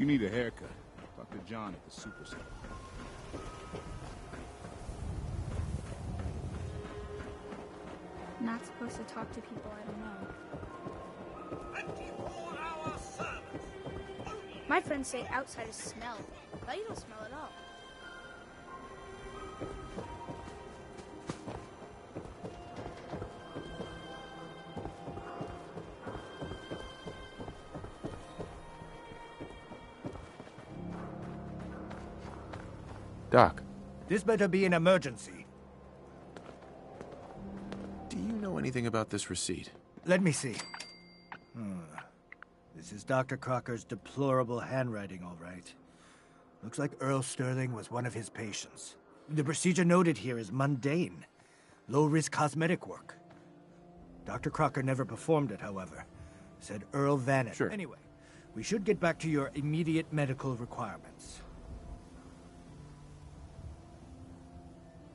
You need a haircut. Talk to John at the super store. Not supposed to talk to people I don't know. 24-hour service. My friends say outsiders smell, but you don't smell at all. Doc. This better be an emergency. Do you know anything about this receipt? Let me see. This is Dr. Crocker's deplorable handwriting, all right. Looks like Earl Sterling was one of his patients. The procedure noted here is mundane. Low-risk cosmetic work. Dr. Crocker never performed it, however. Said Earl vanished. Sure. Anyway, we should get back to your immediate medical requirements.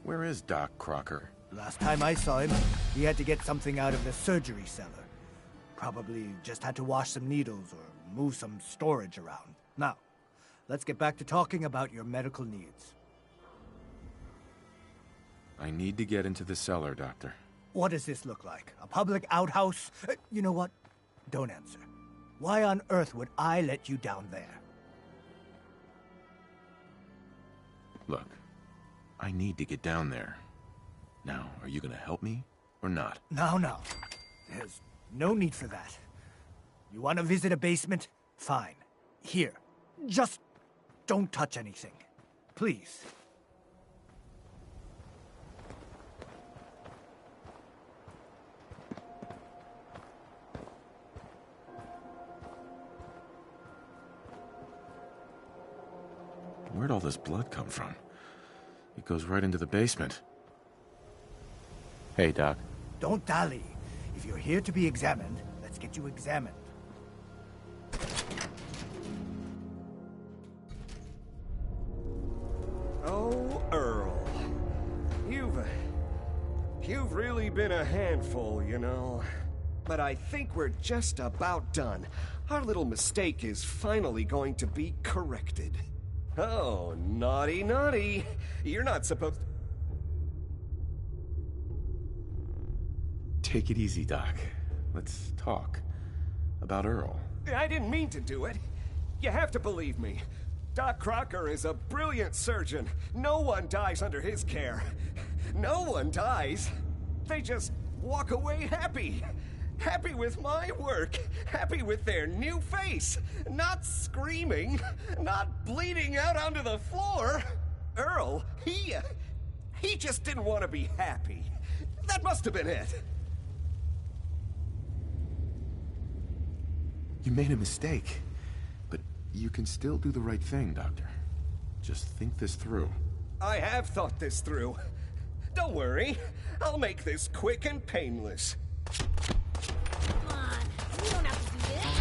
Where is Doc Crocker? Last time I saw him, he had to get something out of the surgery cellar. Probably just had to wash some needles or move some storage around. Now, let's get back to talking about your medical needs. I need to get into the cellar, Doctor. What does this look like? A public outhouse? You know what? Don't answer. Why on earth would I let you down there? Look, I need to get down there. Now, are you gonna help me or not? No. There's no need for that. You want to visit a basement? Fine. Here. Just don't touch anything. Please. Where'd all this blood come from? It goes right into the basement. Hey, Doc. Don't dally. If you're here to be examined, let's get you examined. Oh, Earl. You've really been a handful, you know. But I think we're just about done. Our little mistake is finally going to be corrected. Oh, naughty, naughty. You're not supposed to... Take it easy, Doc. Let's talk about Earl. I didn't mean to do it. You have to believe me. Doc Crocker is a brilliant surgeon. No one dies under his care. No one dies. They just walk away happy. Happy with my work. Happy with their new face. Not screaming. Not bleeding out onto the floor. Earl, he just didn't want to be happy. That must have been it. You made a mistake, but you can still do the right thing, Doctor. Just think this through. I have thought this through. Don't worry. I'll make this quick and painless. Come on, you don't have to do this.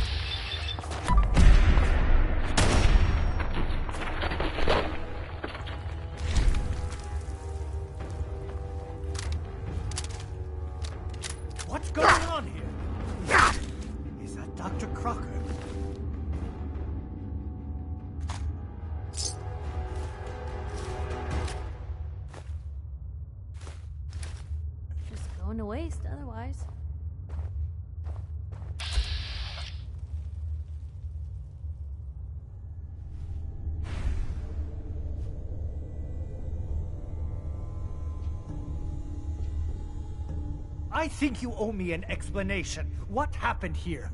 What's going on here? Is that Dr. Crocker? Just going to waste otherwise. I think you owe me an explanation. What happened here?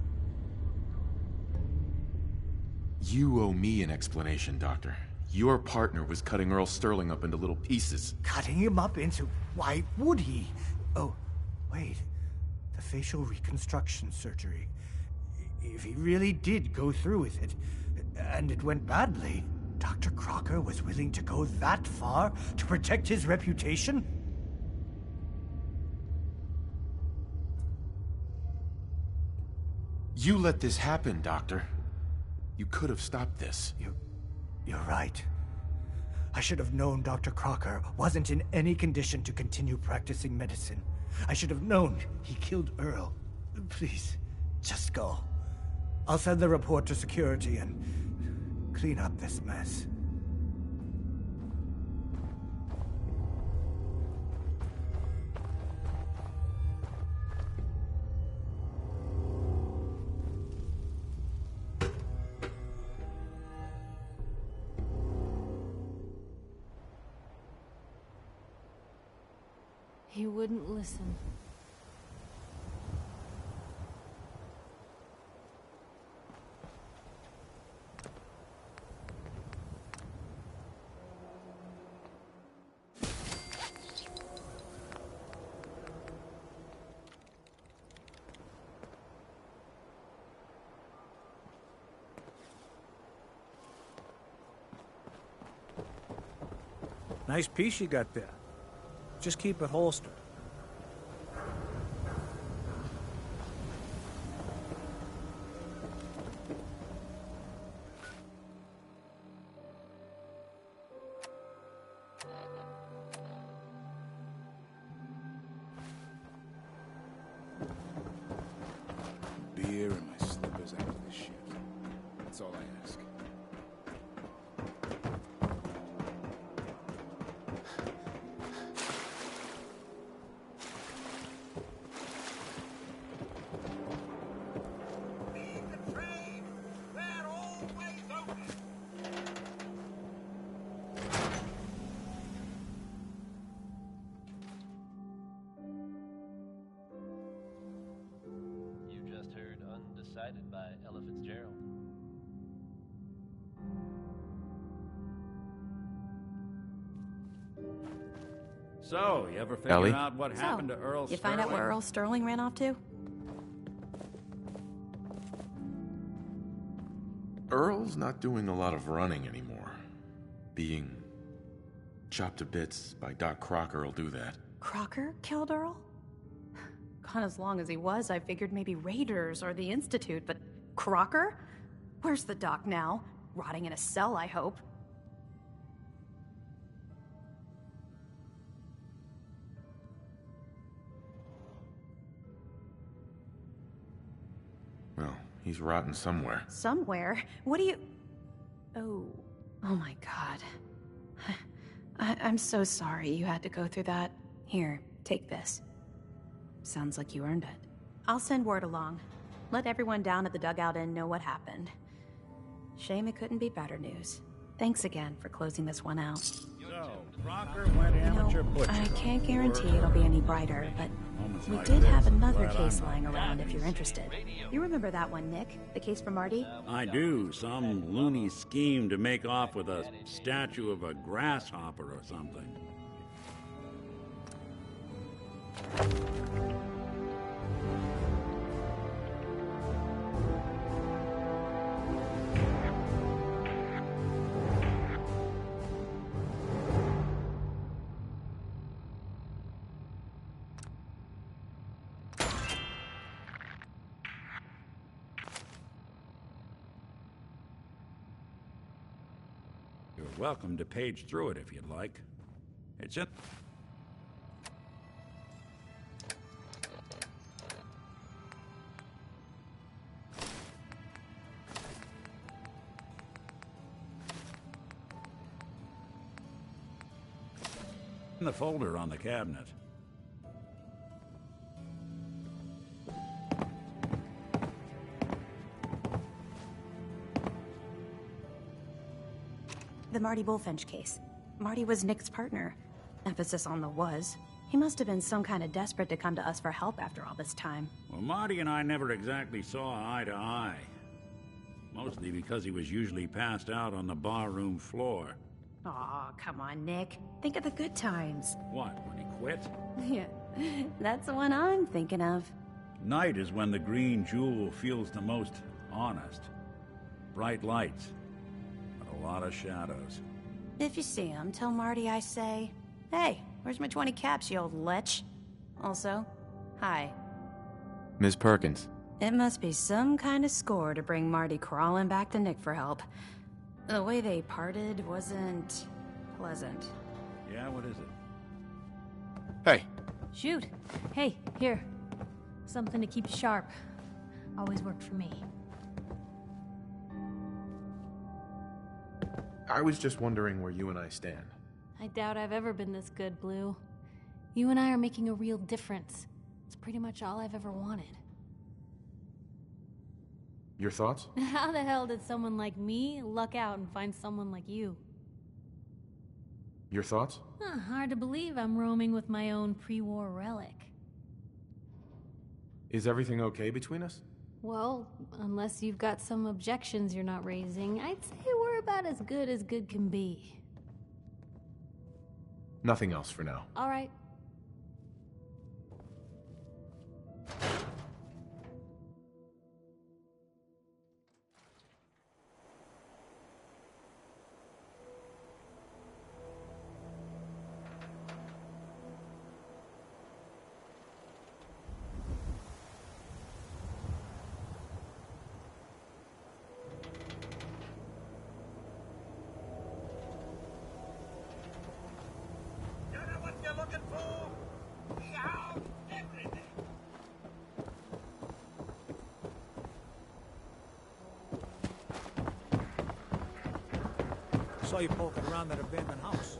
You owe me an explanation, Doctor. Your partner was cutting Earl Sterling up into little pieces. Cutting him up into... Why would he? Oh, wait. The facial reconstruction surgery. If he really did go through with it, and it went badly, Dr. Crocker was willing to go that far to protect his reputation? You let this happen, Doctor. You could have stopped this. You're right. I should have known Dr. Crocker wasn't in any condition to continue practicing medicine. I should have known he killed Earl. Please, just go. I'll send the report to security and clean up this mess. He wouldn't listen. Nice piece you got there. Just keep it holstered. Beer and my slippers after this shit. That's all I ask. Undecided by Ella Fitzgerald. So, you ever figure Ellie? out what happened to Earl You Sterling? find out where Earl Sterling ran off to? Earl's not doing a lot of running anymore. Being chopped to bits by Doc Crocker will do that. Crocker killed Earl? Gone as long as he was, I figured maybe Raiders or the Institute, but Crocker? Where's the doc now? Rotting in a cell, I hope. Well, he's rotting somewhere. Somewhere? What do you... Oh my god. I'm so sorry you had to go through that. Here, take this. Sounds like you earned it. I'll send word along. Let everyone down at the dugout inn know what happened. Shame it couldn't be better news. Thanks again for closing this one out. So, Crocker went amateur butcher. I can't guarantee it'll be any brighter, but we did have another case lying around if you're interested. You remember that one, Nick? The case for Marty? I do. Some loony scheme to make off with a statue of a grasshopper or something. You're welcome to page through it if you'd like. It's in... in the folder on the cabinet. The Marty Bullfinch case. Marty was Nick's partner. Emphasis on the was. He must have been some kind of desperate to come to us for help after all this time. Well, Marty and I never exactly saw eye to eye. Mostly because he was usually passed out on the barroom floor. Aw, come on, Nick. Think of the good times. What, when he quit? Yeah, that's the one I'm thinking of. Night is when the green jewel feels the most honest. Bright lights, but a lot of shadows. If you see him, tell Marty I say, hey, where's my 20 caps, you old lech? Also, hi. Ms. Perkins. It must be some kind of score to bring Marty crawling back to Nick for help. The way they parted wasn't pleasant. Yeah, what is it? Hey. Shoot. Hey, here. Something to keep you sharp. Always worked for me. I was just wondering where you and I stand. I doubt I've ever been this good, Blue. You and I are making a real difference. It's pretty much all I've ever wanted. Your thoughts? How the hell did someone like me luck out and find someone like you? Your thoughts? Hard to believe I'm roaming with my own pre-war relic. Is everything okay between us? Well, unless you've got some objections you're not raising, I'd say we're about as good can be. Nothing else for now. All right. Saw you poking around that abandoned house.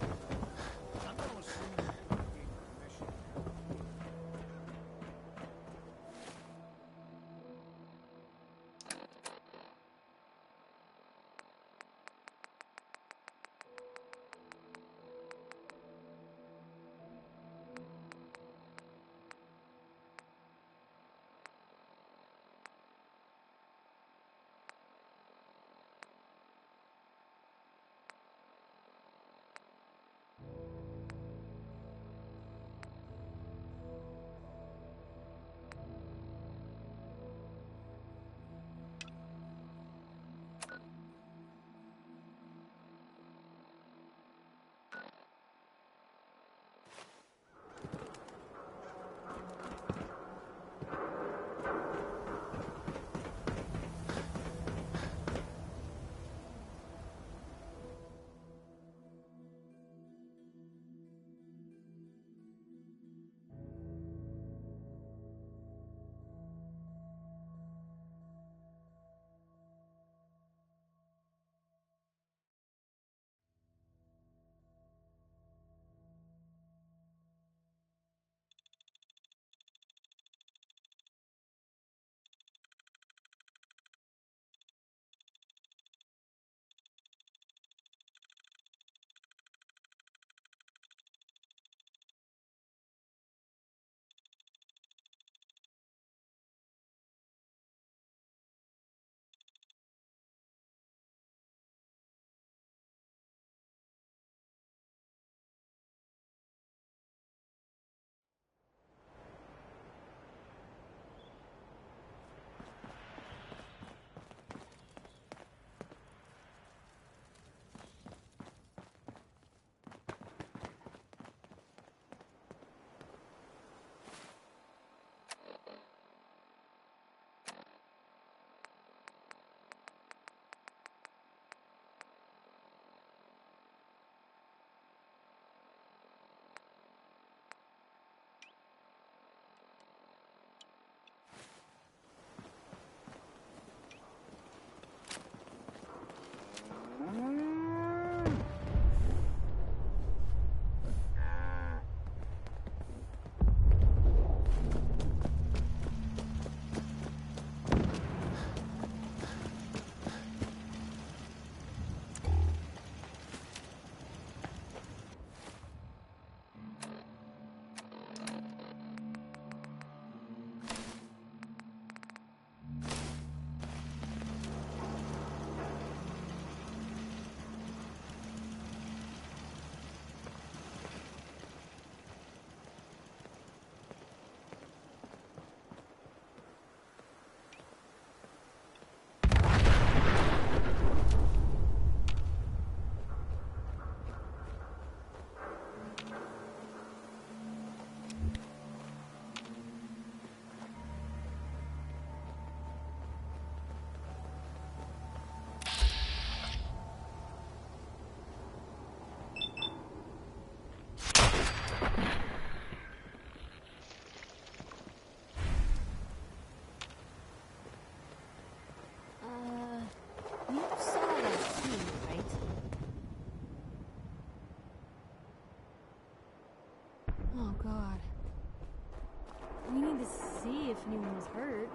anyone was hurt,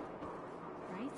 right?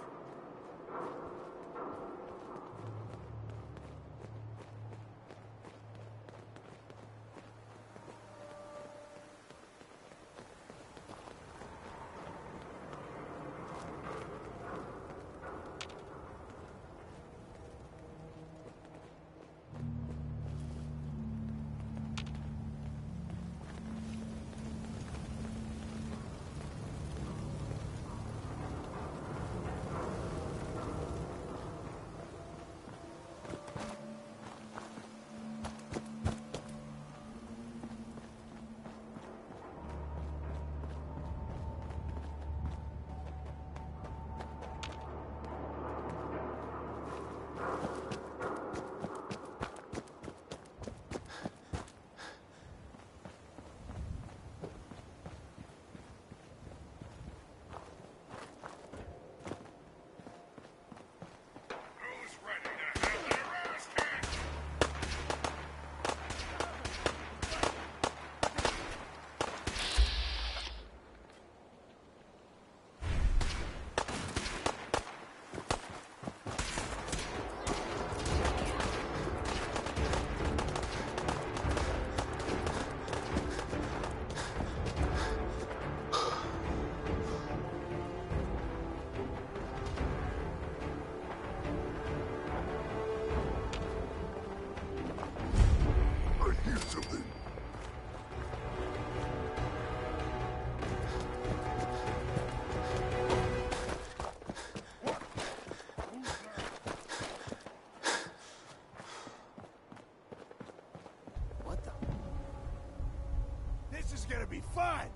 This is gonna be fun!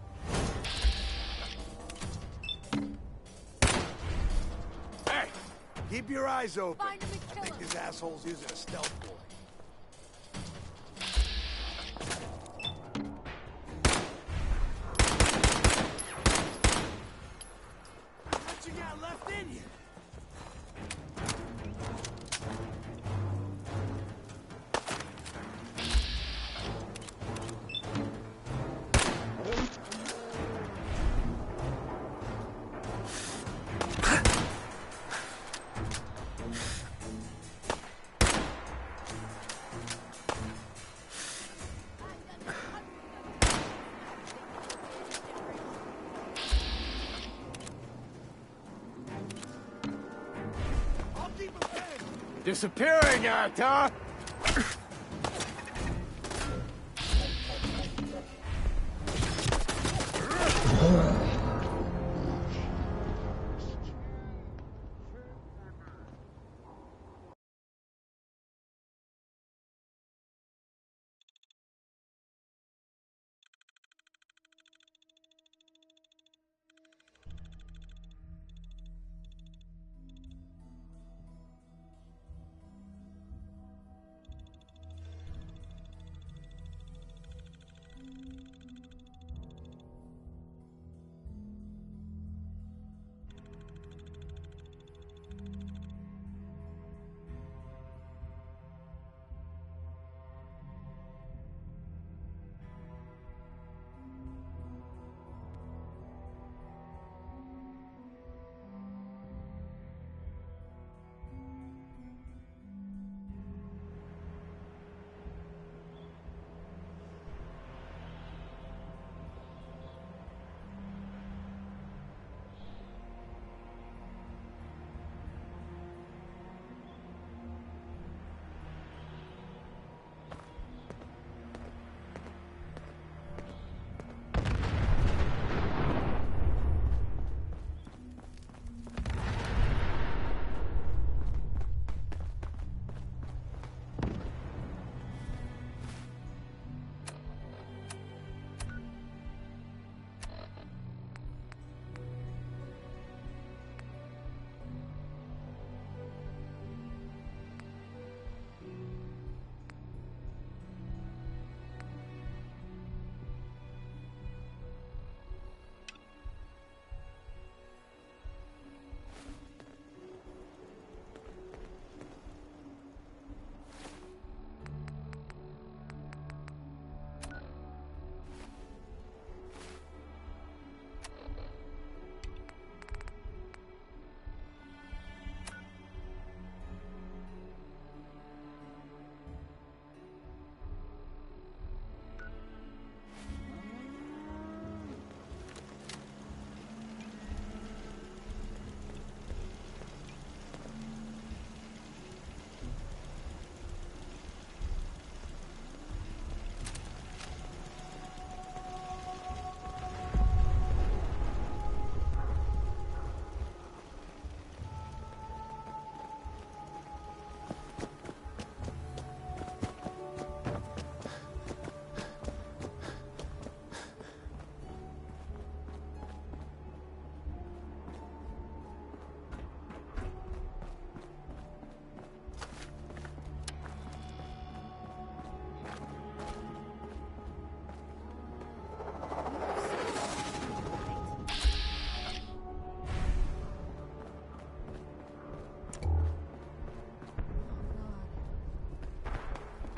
Hey! Keep your eyes open. Find him and kill I think him. this asshole's using a stealth boy. What you got left in you? Disappearing act, huh?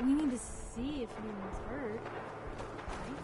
We need to see if anyone's hurt. Right?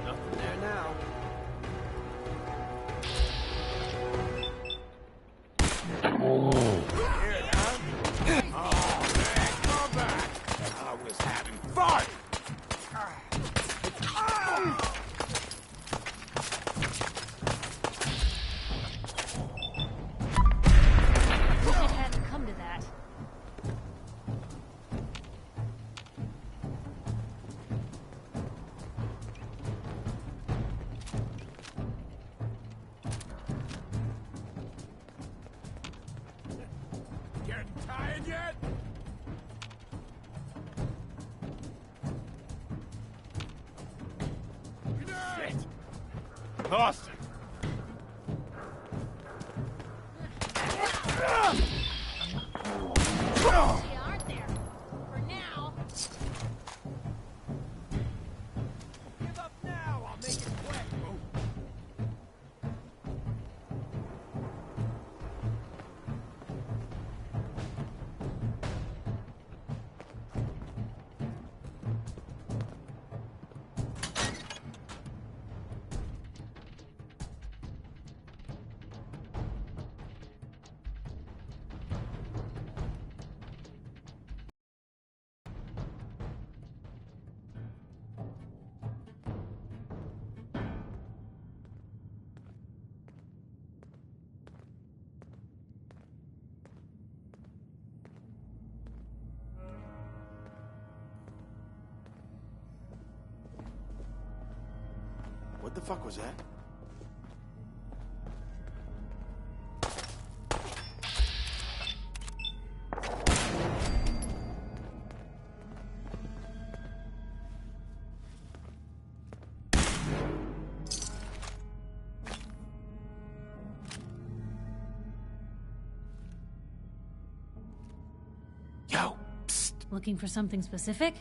Nothing there now. Wish it hadn't come to that. Getting tired yet? Shit! Lost it! You aren't there. For now. Give up now! I'll make it quick! What the fuck was that? Yo, psst. Looking for something specific?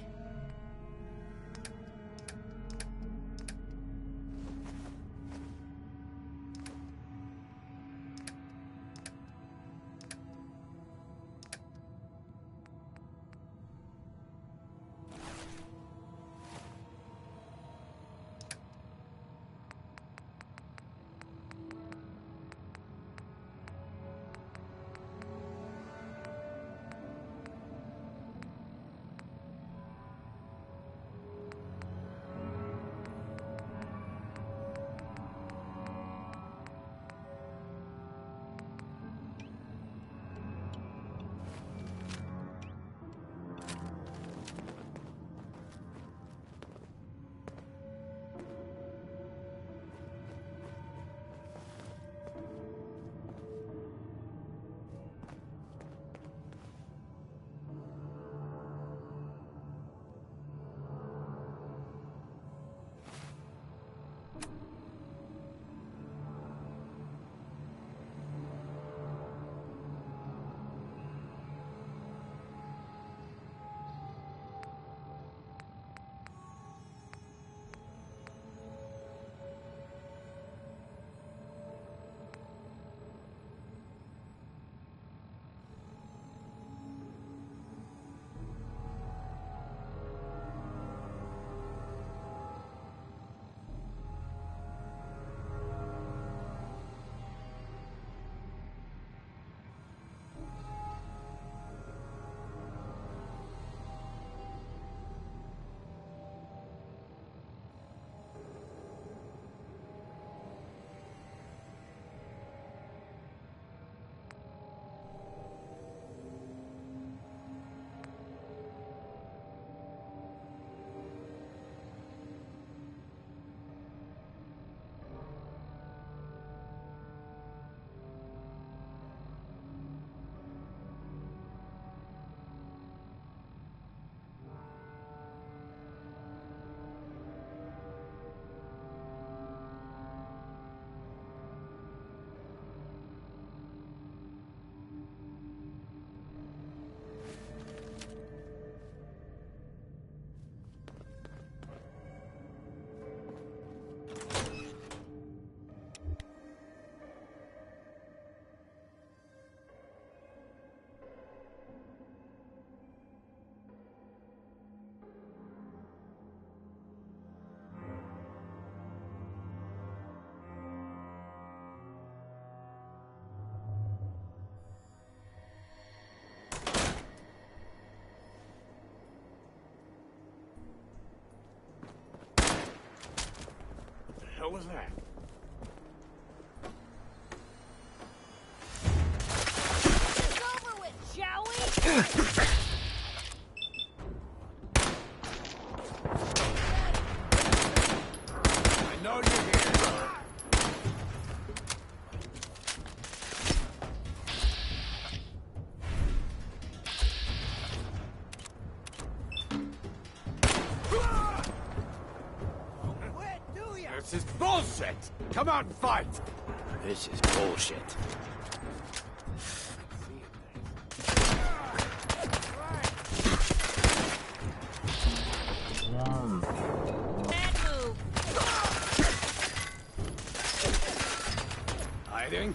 What was that? It's over with, shall we? I know you're here. This is bullshit! Come out and fight! This is bullshit. Bad move. Hiding?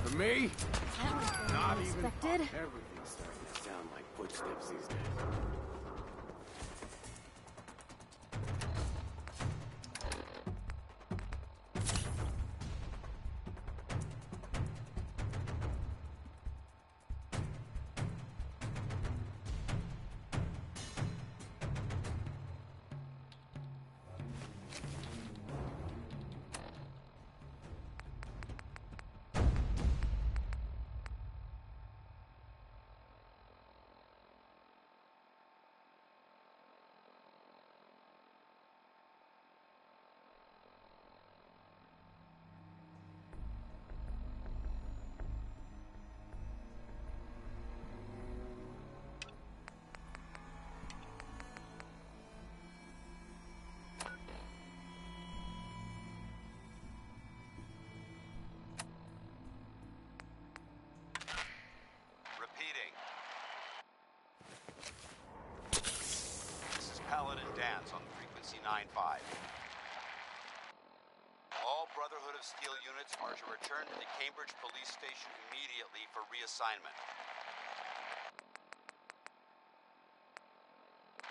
For me? That was Not very even unexpected. Everything's starting to sound like footsteps these days. 9-5. All Brotherhood of Steel units are to return to the Cambridge Police Station immediately for reassignment.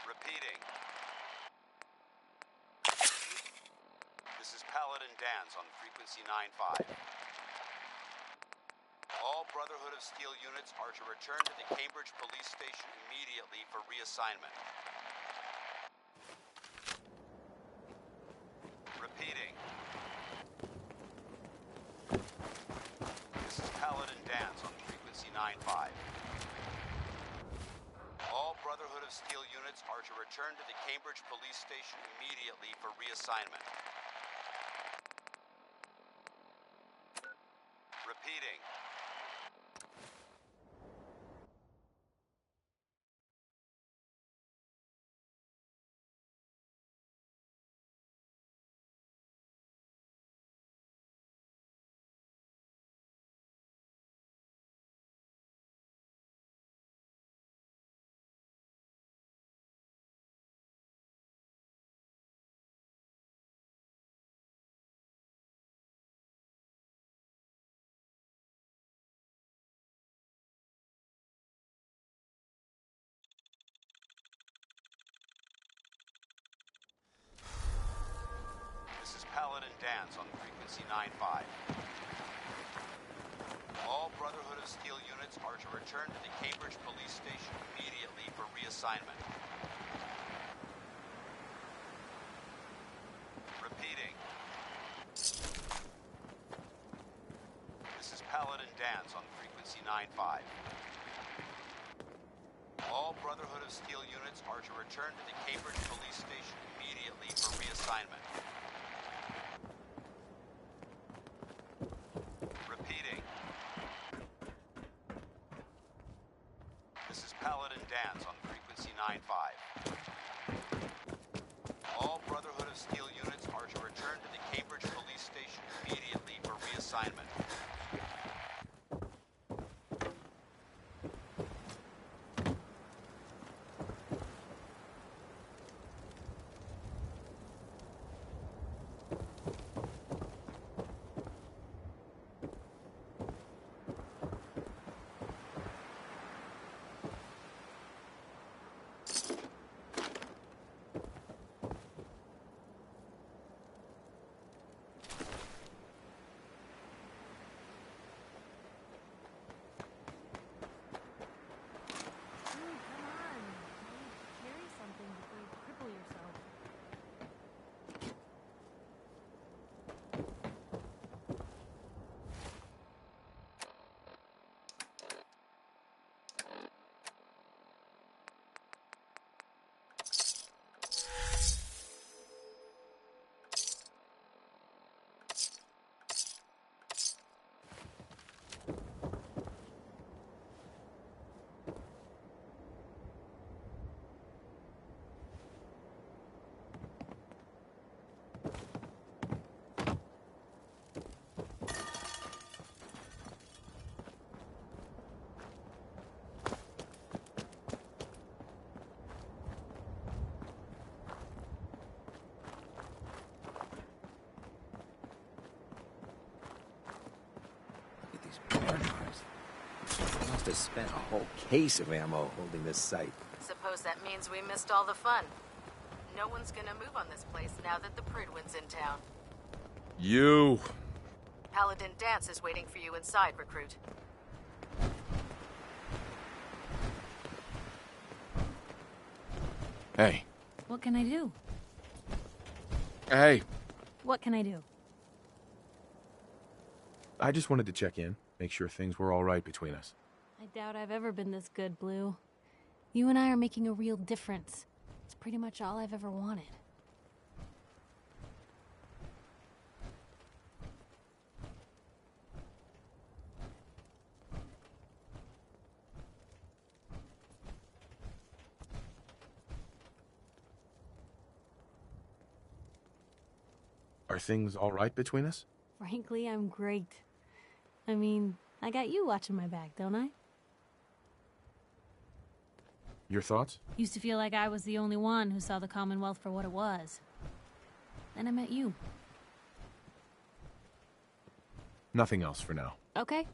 Repeating. This is Paladin Dan's on frequency 9-5. All Brotherhood of Steel units are to return to the Cambridge Police Station immediately for reassignment. Repeating. This is Paladin Dan's on frequency 9-5. All Brotherhood of Steel units are to return to the Cambridge Police Station immediately for reassignment. Repeating. This is Paladin Dan's on frequency 9-5. All Brotherhood of Steel units are to return to the Cambridge Police Station immediately for reassignment. Repeating. This is Paladin Dan's on frequency 9-5. All Brotherhood of Steel units are to return to the Cambridge Police Station immediately for reassignment. Repeating. This is Paladin Dan's on frequency 9-5. All Brotherhood of Steel units are to return to the Cambridge Police Station immediately for reassignment. Must have spent a whole case of ammo holding this site. Suppose that means we missed all the fun. No one's gonna move on this place now that the Prydwen's in town. You! Paladin Dance is waiting for you inside, recruit. Hey. What can I do? Hey. What can I do? I just wanted to check in, make sure things were all right between us. I doubt I've ever been this good, Blue. You and I are making a real difference. It's pretty much all I've ever wanted. Are things all right between us? Frankly, I'm great. I mean, I got you watching my back, don't I? Your thoughts? Used to feel like I was the only one who saw the Commonwealth for what it was. and I met you. Nothing else for now. Okay.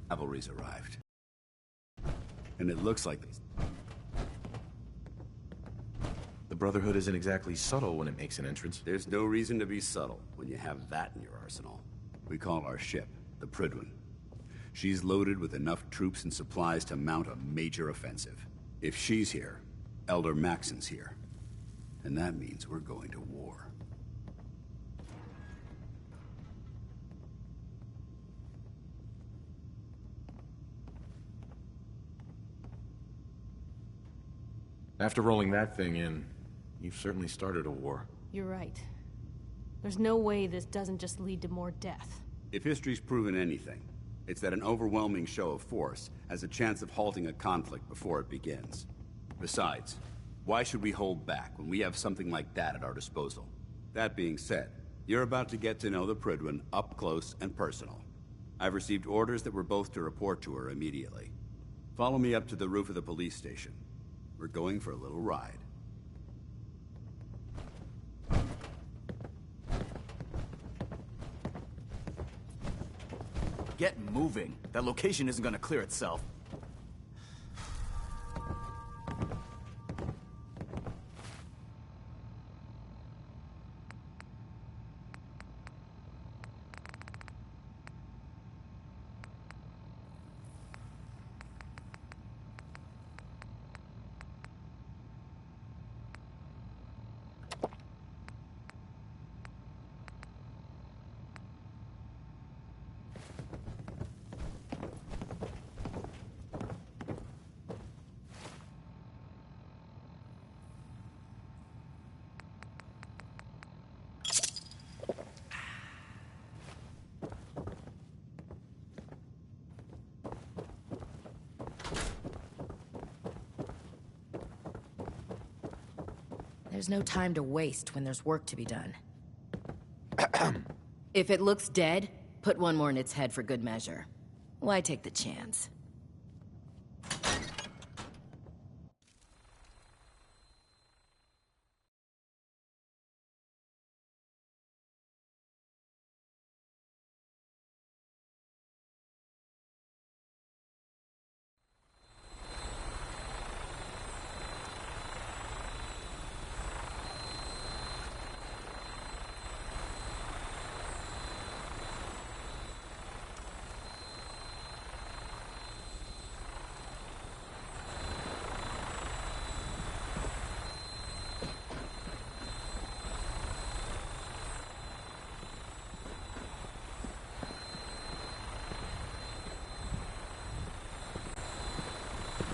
Cavalry's arrived. And it looks like The Brotherhood isn't exactly subtle when it makes an entrance. there's no reason to be subtle when you have that in your arsenal. We call our ship the Prydwen. She's loaded with enough troops and supplies to mount a major offensive. If she's here, Elder Maxon's here. And that means we're going to war. After rolling that thing in, you've certainly started a war. You're right. There's no way this doesn't just lead to more death. If history's proven anything, it's that an overwhelming show of force has a chance of halting a conflict before it begins. Besides, why should we hold back when we have something like that at our disposal? That being said, you're about to get to know the Prydwen up close and personal. I've received orders that we're both to report to her immediately. Follow me up to the roof of the police station. We're going for a little ride. Get moving. That location isn't gonna clear itself. There's no time to waste when there's work to be done. If it looks dead, put one more in its head for good measure. Why take the chance?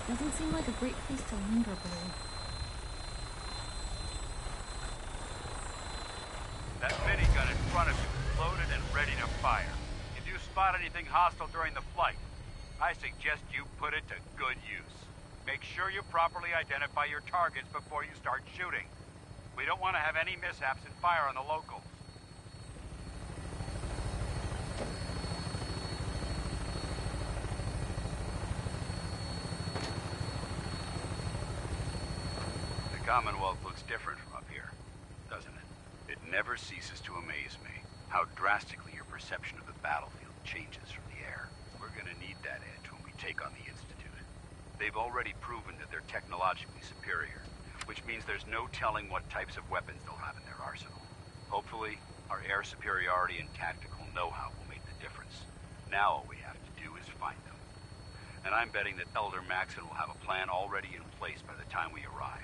Doesn't seem like a great place to linger, Blue. That minigun in front of you is loaded and ready to fire. If you spot anything hostile during the flight, I suggest you put it to good use. Make sure you properly identify your targets before you start shooting. We don't want to have any mishaps and fire on the locals. The Commonwealth looks different from up here, doesn't it? It never ceases to amaze me how drastically your perception of the battlefield changes from the air. We're gonna need that edge when we take on the Institute. They've already proven that they're technologically superior, which means there's no telling what types of weapons they'll have in their arsenal. Hopefully, our air superiority and tactical know-how will make the difference. Now all we have to do is find them. And I'm betting that Elder Maxon will have a plan already in place by the time we arrive.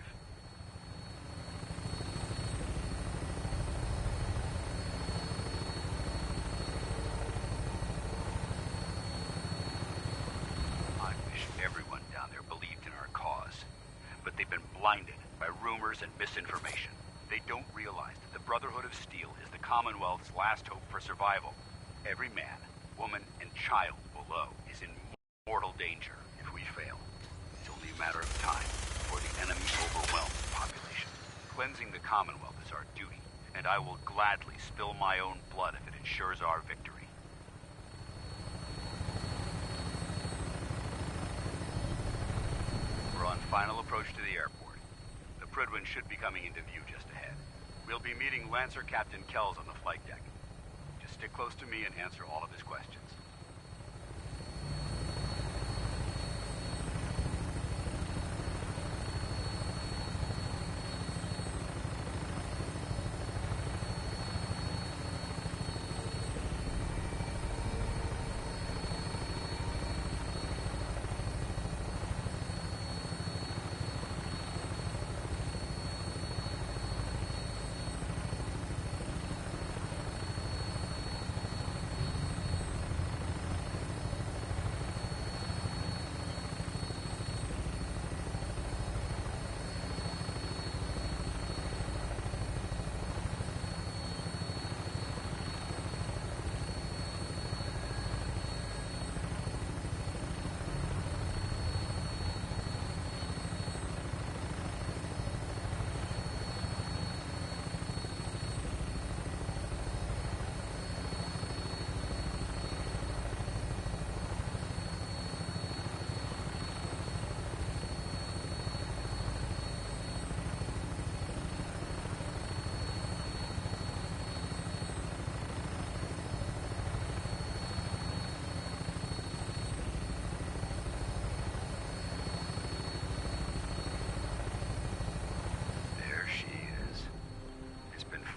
Blinded by rumors and misinformation. They don't realize that the Brotherhood of Steel is the Commonwealth's last hope for survival. Every man, woman, and child below is in mortal danger if we fail. It's only a matter of time before Cleansing the Commonwealth is our duty, and I will gladly spill my own blood if it ensures our victory. We're on final approach to the airport. The Prydwen should be coming into view just ahead. We'll be meeting Lancer Captain Kells on the flight deck. Just stick close to me and answer all of his questions.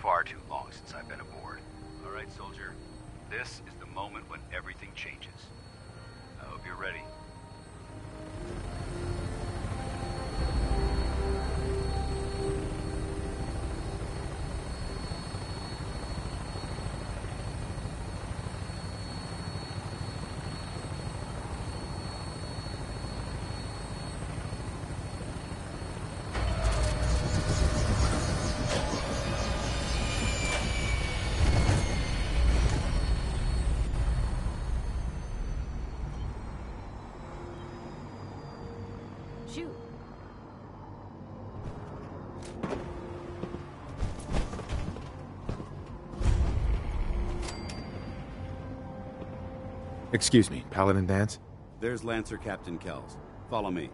Far too long since I've been aboard. All right, soldier. This is the moment when everything changes. I hope you're ready. Shoot. Excuse me, Paladin Dance? There's Lancer Captain Kells. Follow me.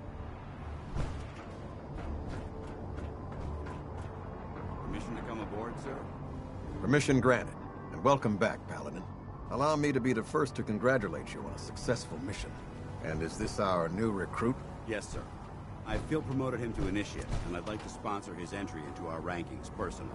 Permission to come aboard, sir? Permission granted. And welcome back, Paladin. Allow me to be the first to congratulate you on a successful mission. And is this our new recruit? Yes, sir. I feel promoted him to initiate, and I'd like to sponsor his entry into our rankings personally.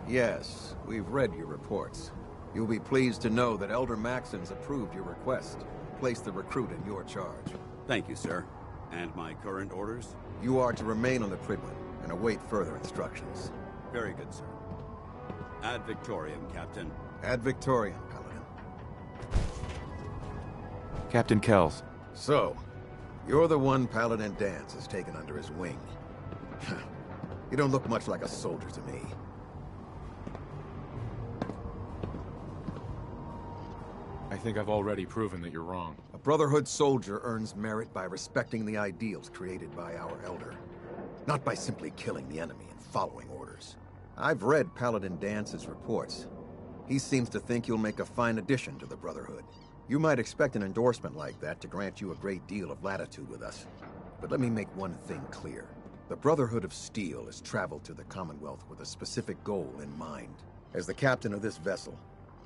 Yes, we've read your reports. You'll be pleased to know that Elder Maxon's approved your request. Place the recruit in your charge. Thank you, sir. And my current orders? You are to remain on the Prydwen and await further instructions. Very good, sir. Ad Victoriam, Captain. Ad Victoriam, Paladin. Captain Kells. So, you're the one Paladin Dance has taken under his wing. You don't look much like a soldier to me. I think I've already proven that you're wrong. A Brotherhood soldier earns merit by respecting the ideals created by our Elder, not by simply killing the enemy and following orders. I've read Paladin Dance's reports. He seems to think you'll make a fine addition to the Brotherhood. You might expect an endorsement like that to grant you a great deal of latitude with us. But let me make one thing clear. The Brotherhood of Steel has traveled to the Commonwealth with a specific goal in mind. As the captain of this vessel,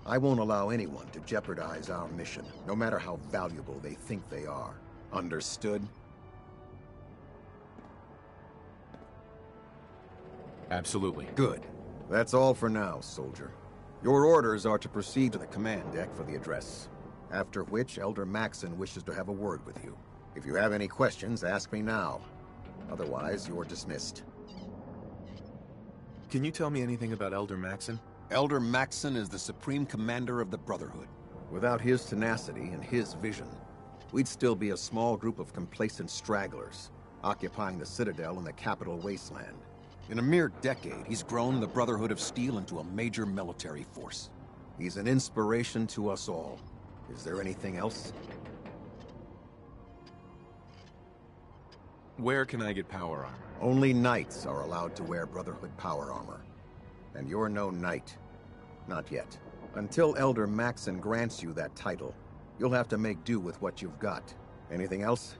I won't allow anyone to jeopardize our mission, no matter how valuable they think they are. Understood? Absolutely. Good. That's all for now, soldier. Your orders are to proceed to the command deck for the address. After which, Elder Maxon wishes to have a word with you. If you have any questions, ask me now. Otherwise, you're dismissed. Can you tell me anything about Elder Maxon? Elder Maxon is the Supreme Commander of the Brotherhood. Without his tenacity and his vision, we'd still be a small group of complacent stragglers, occupying the Citadel and the capital wasteland. In a mere decade, he's grown the Brotherhood of Steel into a major military force. He's an inspiration to us all. Is there anything else? Where can I get power armor? Only knights are allowed to wear Brotherhood power armor. And you're no knight. Not yet. Until Elder Maxon grants you that title, you'll have to make do with what you've got. Anything else?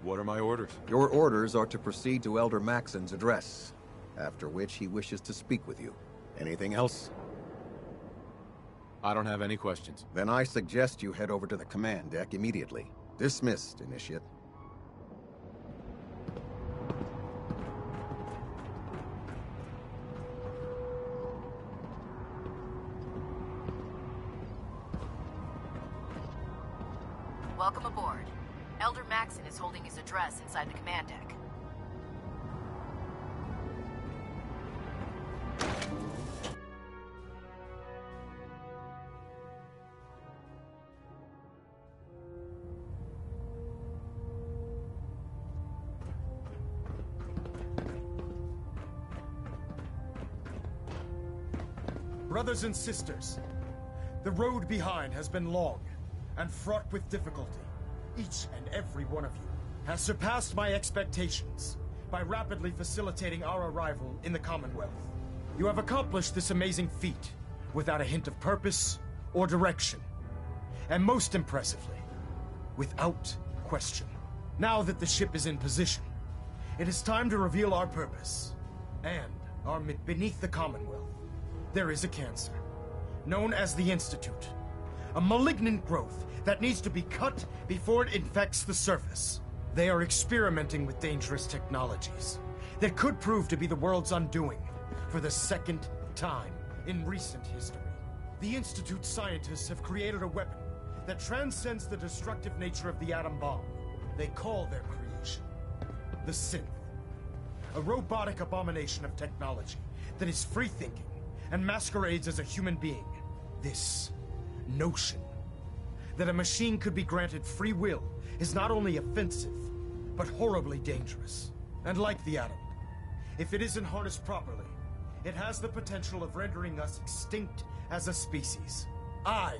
What are my orders? Your orders are to proceed to Elder Maxon's address, after which he wishes to speak with you. Anything else? I don't have any questions. Then I suggest you head over to the command deck immediately. Dismissed, Initiate. Welcome aboard. Elder Maxon is holding his address inside the command deck. Brothers and sisters, the road behind has been long and fraught with difficulty. Each and every one of you has surpassed my expectations by rapidly facilitating our arrival in the Commonwealth. You have accomplished this amazing feat without a hint of purpose or direction. And most impressively, without question. Now that the ship is in position, it is time to reveal our purpose and our beneath the Commonwealth. There is a cancer, known as the Institute. A malignant growth that needs to be cut before it infects the surface. They are experimenting with dangerous technologies that could prove to be the world's undoing for the second time in recent history. The Institute scientists have created a weapon that transcends the destructive nature of the atom bomb. They call their creation the Synth. A robotic abomination of technology that is free-thinking and masquerades as a human being. This notion that a machine could be granted free will is not only offensive, but horribly dangerous. And like the atom, if it isn't harnessed properly, it has the potential of rendering us extinct as a species. I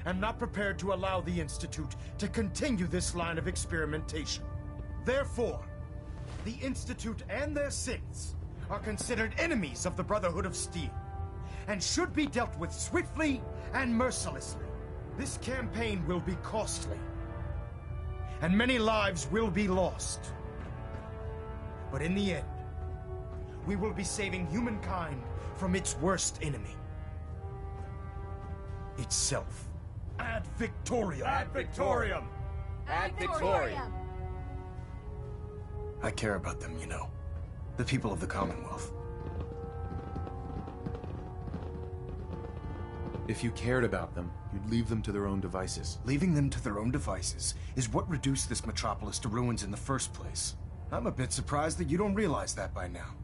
am not prepared to allow the Institute to continue this line of experimentation. Therefore, the Institute and their synths are considered enemies of the Brotherhood of Steel, and should be dealt with swiftly and mercilessly. This campaign will be costly, and many lives will be lost. But in the end, we will be saving humankind from its worst enemy. Itself. Ad Victoriam! Ad Victoriam! Ad Victoriam! I care about them, you know. The people of the Commonwealth. If you cared about them, you'd leave them to their own devices. Leaving them to their own devices is what reduced this metropolis to ruins in the first place. I'm a bit surprised that you don't realize that by now.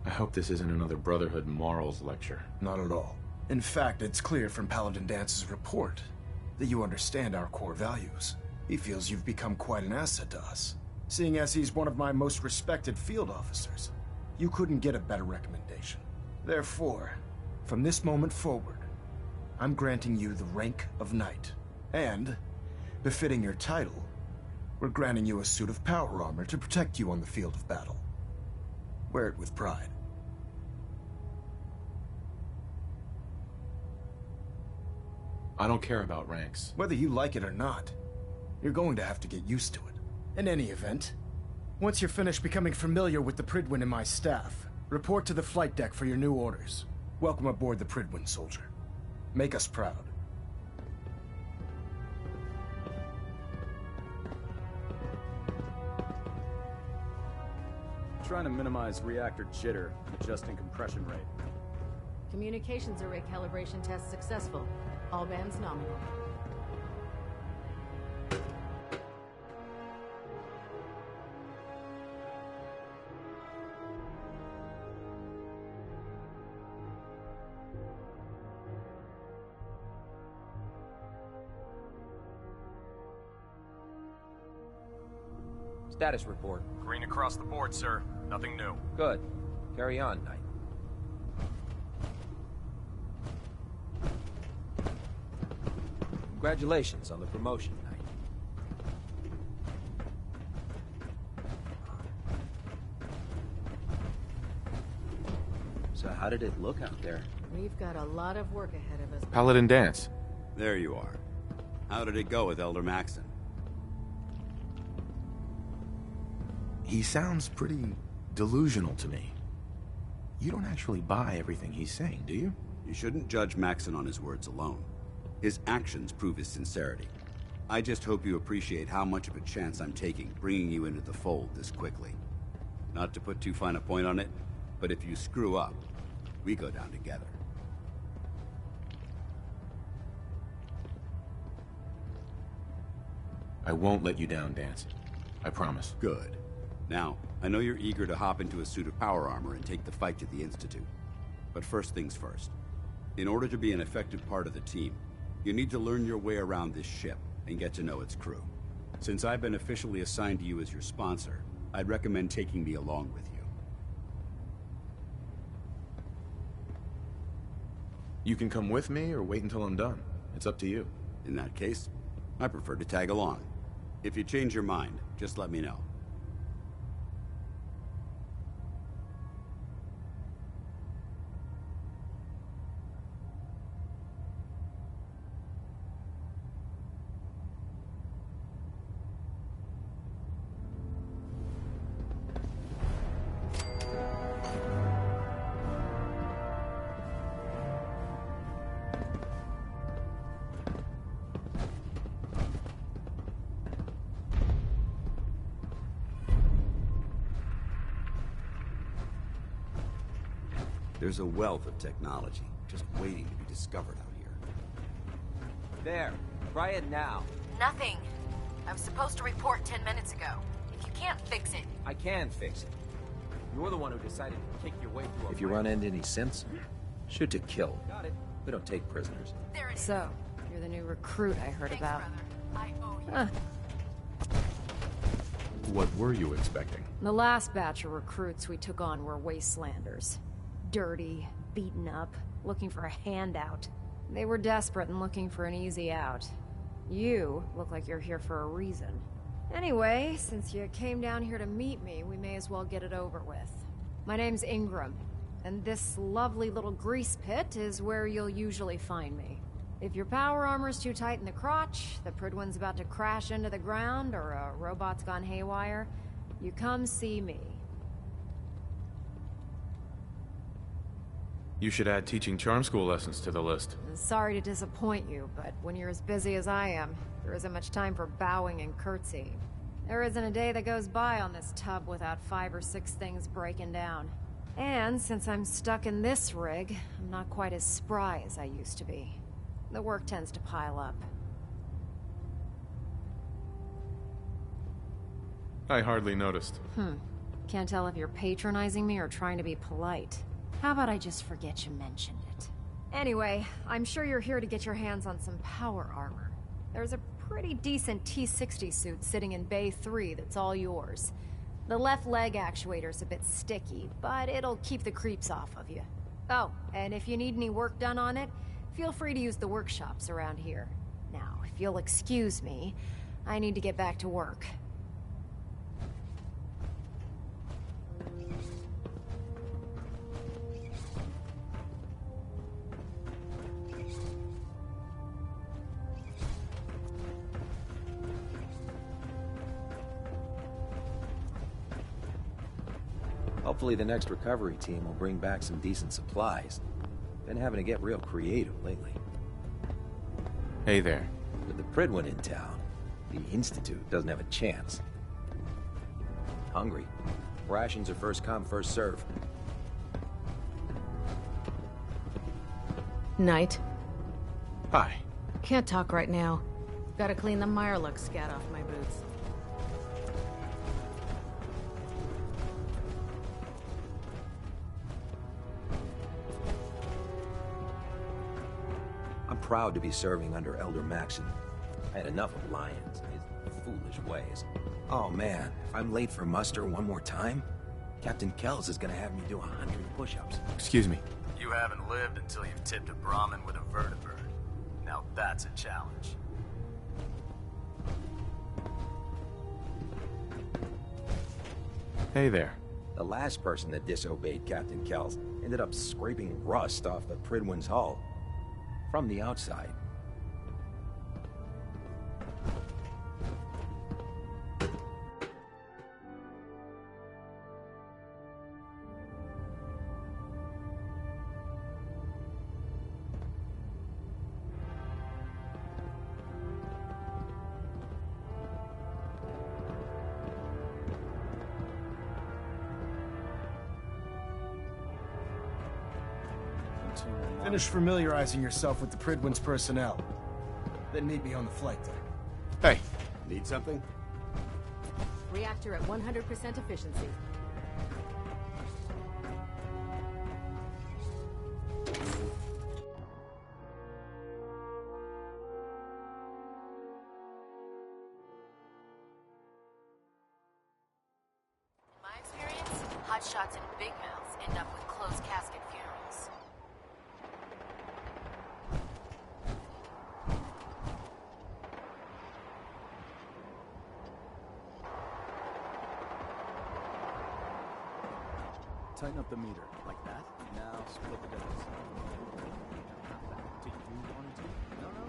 I hope this isn't another Brotherhood morals lecture. Not at all. In fact, it's clear from Paladin Dance's report that you understand our core values. He feels you've become quite an asset to us, seeing as he's one of my most respected field officers. You couldn't get a better recommendation. Therefore, from this moment forward, I'm granting you the rank of Knight. And, befitting your title, we're granting you a suit of power armor to protect you on the field of battle. Wear it with pride. I don't care about ranks. Whether you like it or not, you're going to have to get used to it. In any event, once you're finished becoming familiar with the Pridwin and my staff, report to the flight deck for your new orders. Welcome aboard the Pridwin, soldier. Make us proud. Trying to minimize reactor jitter, adjusting compression rate. Communications array calibration test successful. All bands nominal. Status report. Green across the board, sir. Nothing new. Good. Carry on, Knight. Congratulations on the promotion, Knight. So how did it look out there? We've got a lot of work ahead of us. Paladin Dance. There you are. How did it go with Elder Maxon? He sounds pretty delusional to me. You don't actually buy everything he's saying, do you? You shouldn't judge Maxon on his words alone. His actions prove his sincerity. I just hope you appreciate how much of a chance I'm taking bringing you into the fold this quickly. Not to put too fine a point on it, but if you screw up, we go down together. I won't let you down, Dance. I promise. Good. Now, I know you're eager to hop into a suit of power armor and take the fight to the Institute. But first things first. In order to be an effective part of the team, you need to learn your way around this ship and get to know its crew. Since I've been officially assigned to you as your sponsor, I'd recommend taking me along with you. You can come with me or wait until I'm done. It's up to you. In that case, I prefer to tag along. If you change your mind, just let me know. There's a wealth of technology just waiting to be discovered out here. There. Try it now. Nothing. I was supposed to report 10 minutes ago. If you can't fix it... I can fix it. You're the one who decided to kick your way through a... If you run into any synths, shoot to kill. Got it. We don't take prisoners. So, you're the new recruit I heard about. I owe you. Huh. What were you expecting? The last batch of recruits we took on were wastelanders. Dirty, beaten up, looking for a handout. They were desperate and looking for an easy out. You look like you're here for a reason. Anyway, since you came down here to meet me, we may as well get it over with. My name's Ingram, and this lovely little grease pit is where you'll usually find me. If your power armor's too tight in the crotch, the Pridwin's about to crash into the ground, or a robot's gone haywire, you come see me. You should add teaching charm school lessons to the list. Sorry to disappoint you, but when you're as busy as I am, there isn't much time for bowing and curtsying. There isn't a day that goes by on this tub without 5 or 6 things breaking down. And since I'm stuck in this rig, I'm not quite as spry as I used to be. The work tends to pile up. I hardly noticed. Can't tell if you're patronizing me or trying to be polite. How about I just forget you mentioned it? Anyway, I'm sure you're here to get your hands on some power armor. There's a pretty decent T-60 suit sitting in Bay 3 that's all yours. The left leg actuator's a bit sticky, but it'll keep the creeps off of you. Oh, and if you need any work done on it, feel free to use the workshops around here. Now, if you'll excuse me, I need to get back to work. Hopefully the next recovery team will bring back some decent supplies. Been having to get real creative lately. Hey there. With the Pridwin in town, the Institute doesn't have a chance. Hungry. Rations are first come, first serve. Knight. Hi. Can't talk right now. Gotta clean the Mirelux scat off my boots. I'm proud to be serving under Elder Maxon. I had enough of Lyons and his foolish ways. Oh man, if I'm late for muster one more time, Captain Kells is gonna have me do 100 push-ups. Excuse me. You haven't lived until you've tipped a Brahmin with a vertibird. Now that's a challenge. Hey there. The last person that disobeyed Captain Kells ended up scraping rust off the Pridwin's hull. From the outside. Finish familiarizing yourself with the Pridwin's personnel. Then meet me on the flight deck. Hey. Need something? Reactor at 100% efficiency. In my experience, hotshots and big mouths end up with closed casket funerals. Tighten up the meter. Like that? Now split the difference. Do you want to? No, no.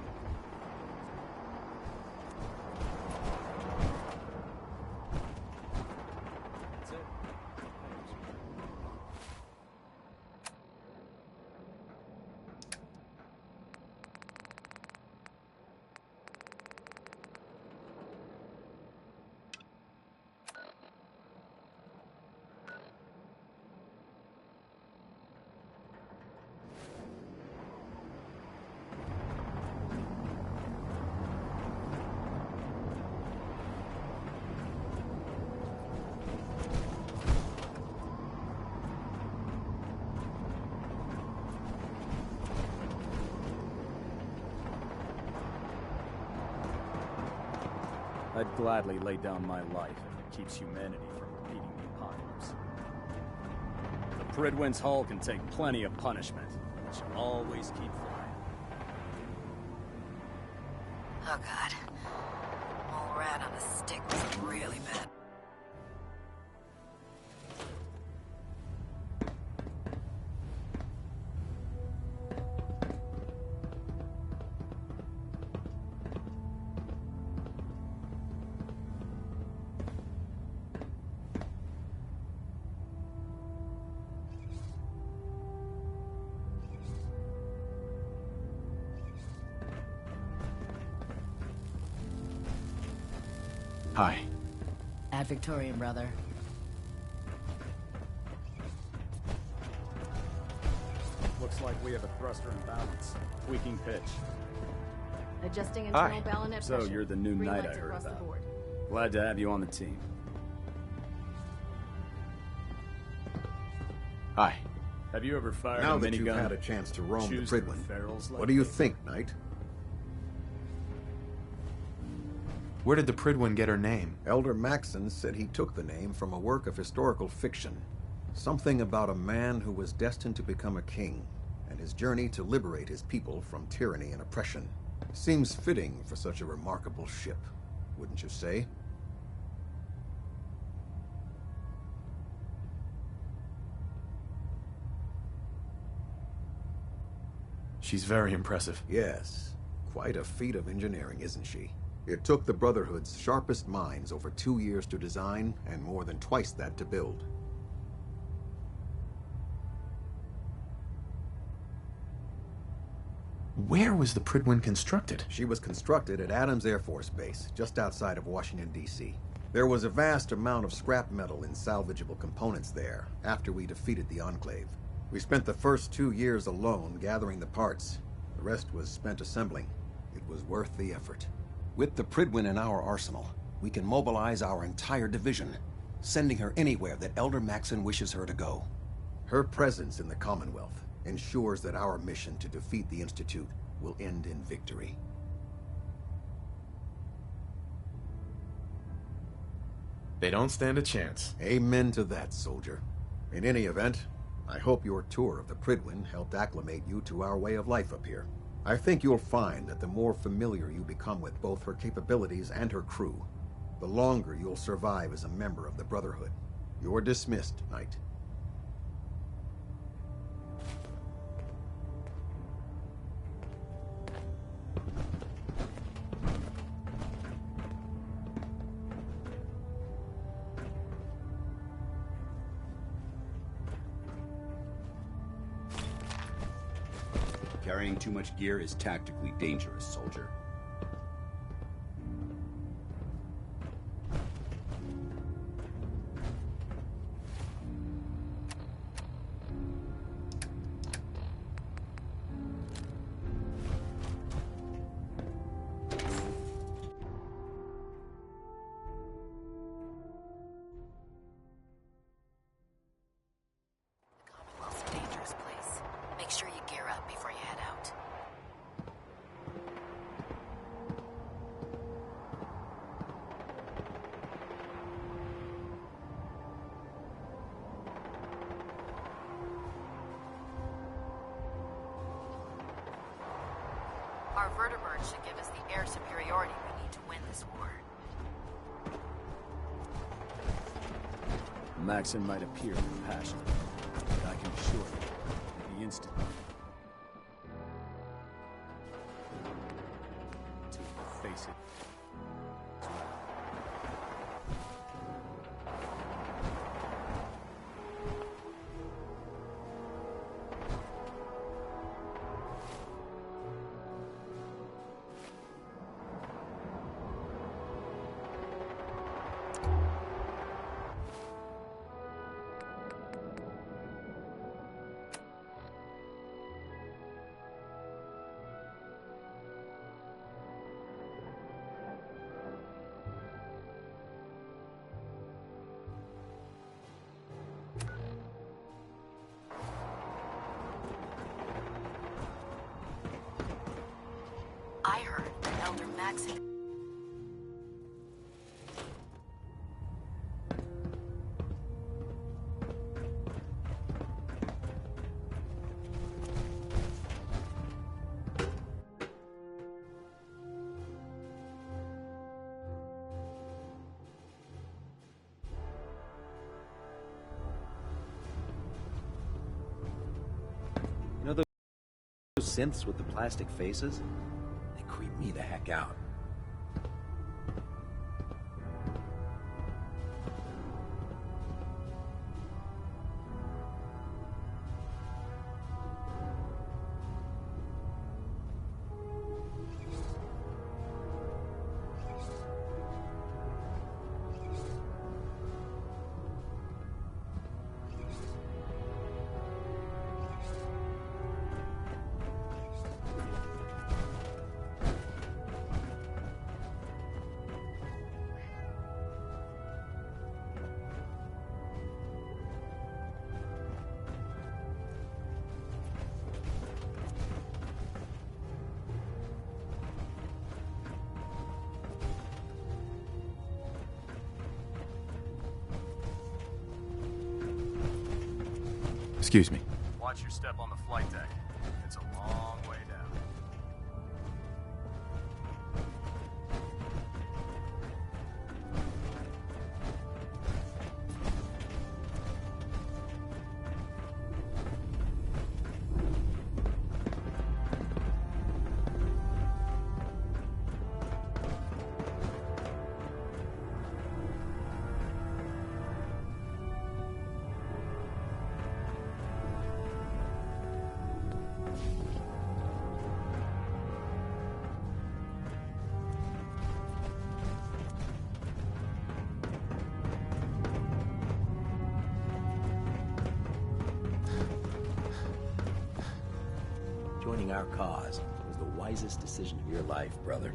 That's it. I'd gladly lay down my life if it keeps humanity from repeating the apocalypse. The Pridwin's hull can take plenty of punishment. It should always keep flying. Oh god. Mole rat on a stick was really bad. Hi. Ad Victorian, brother. Looks like we have a thruster imbalance. Tweaking pitch. Adjusting internal ballonet So pressure. you're the new Green knight I lights heard across the about. board. Glad to have you on the team. Hi. Have you ever fired Now a that minigun? you've had a chance to roam the Choose your Pridwin, ferals like what do you this? think, Knight? Where did the Pridwin get her name? Elder Maxon said he took the name from a work of historical fiction. Something about a man who was destined to become a king, and his journey to liberate his people from tyranny and oppression. Seems fitting for such a remarkable ship, wouldn't you say? She's very impressive. Yes. Quite a feat of engineering, isn't she? It took the Brotherhood's sharpest minds over 2 years to design, and more than twice that to build. Where was the Pridwin constructed? She was constructed at Adams Air Force Base, just outside of Washington, D.C. There was a vast amount of scrap metal and salvageable components there after we defeated the Enclave. We spent the first 2 years alone gathering the parts. The rest was spent assembling. It was worth the effort. With the Pridwin in our arsenal, we can mobilize our entire division, sending her anywhere that Elder Maxon wishes her to go. Her presence in the Commonwealth ensures that our mission to defeat the Institute will end in victory. They don't stand a chance. Amen to that, soldier. In any event, I hope your tour of the Pridwin helped acclimate you to our way of life up here. I think you'll find that the more familiar you become with both her capabilities and her crew, the longer you'll survive as a member of the Brotherhood. You're dismissed, Knight. Carrying too much gear is tactically dangerous, soldier. Commonwealth's a dangerous place. Make sure you gear up before you head out. Our vertibirds should give us the air superiority we need to win this war. Maxon might appear compassionate, but I can assure you, the instant to face it. I heard that Elder Maxon... You know those synths with the plastic faces? They creep me the heck out. Excuse me. Watch your step on the flight deck. It's a long way down. Joining our cause was the wisest decision of your life, brother.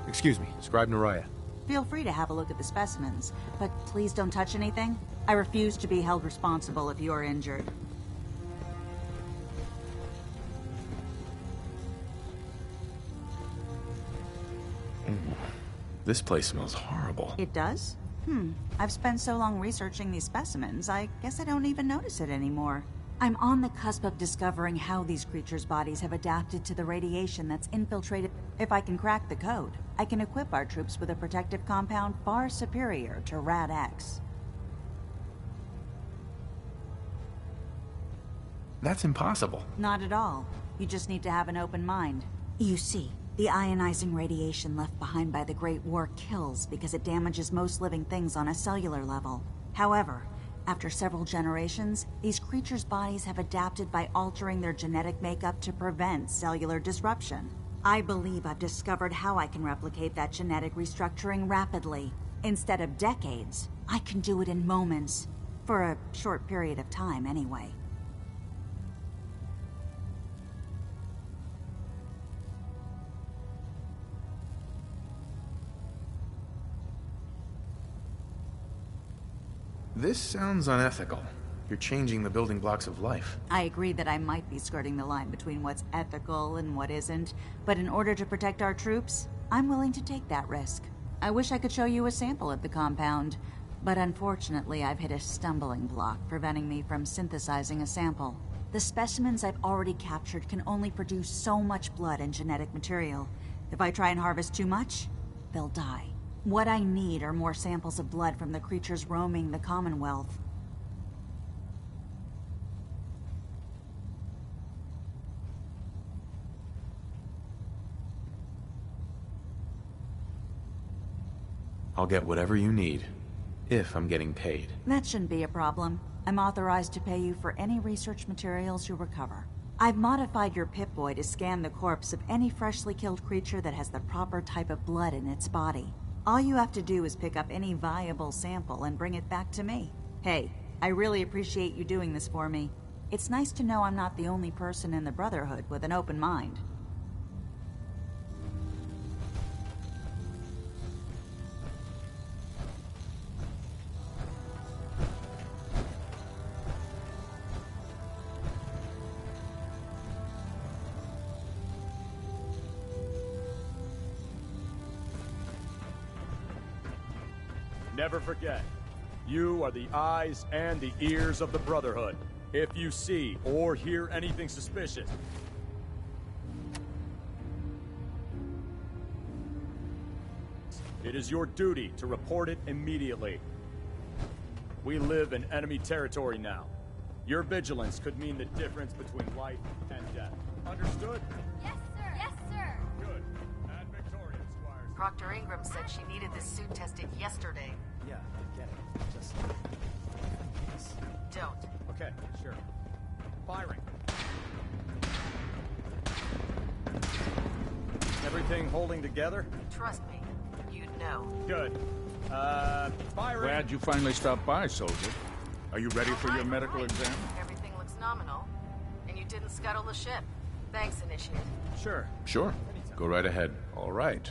Excuse me, Scribe Naraya. Feel free to have a look at the specimens, but please don't touch anything. I refuse to be held responsible if you are injured. This place smells horrible. It does? I've spent so long researching these specimens, I guess I don't even notice it anymore. I'm on the cusp of discovering how these creatures' bodies have adapted to the radiation that's infiltrated. If I can crack the code, I can equip our troops with a protective compound far superior to Rad-X. That's impossible. Not at all. You just need to have an open mind. You see, the ionizing radiation left behind by the Great War kills because it damages most living things on a cellular level. However, after several generations, these creatures' bodies have adapted by altering their genetic makeup to prevent cellular disruption. I believe I've discovered how I can replicate that genetic restructuring rapidly. Instead of decades, I can do it in moments. For a short period of time, anyway. This sounds unethical. You're changing the building blocks of life. I agree that I might be skirting the line between what's ethical and what isn't, but in order to protect our troops, I'm willing to take that risk. I wish I could show you a sample of the compound, but unfortunately I've hit a stumbling block preventing me from synthesizing a sample. The specimens I've already captured can only produce so much blood and genetic material. If I try and harvest too much, they'll die. What I need are more samples of blood from the creatures roaming the Commonwealth. I'll get whatever you need, if I'm getting paid. That shouldn't be a problem. I'm authorized to pay you for any research materials you recover. I've modified your Pip-Boy to scan the corpse of any freshly killed creature that has the proper type of blood in its body. All you have to do is pick up any viable sample and bring it back to me. Hey, I really appreciate you doing this for me. It's nice to know I'm not the only person in the Brotherhood with an open mind. Never forget, you are the eyes and the ears of the Brotherhood. If you see or hear anything suspicious, it is your duty to report it immediately. We live in enemy territory now. Your vigilance could mean the difference between life and death. Understood? Yes, sir. Yes, sir. Good. And victorious, Squires. Proctor Ingram said she needed this suit tested yesterday. Yeah, I get it. Just... Don't. Okay, sure. Firing. Everything holding together? Trust me, you'd know. Good. Firing. Glad you finally stopped by, soldier. Are you ready for your medical exam? Everything looks nominal. And you didn't scuttle the ship. Thanks, Initiate. Sure. Sure. Go right ahead. All right.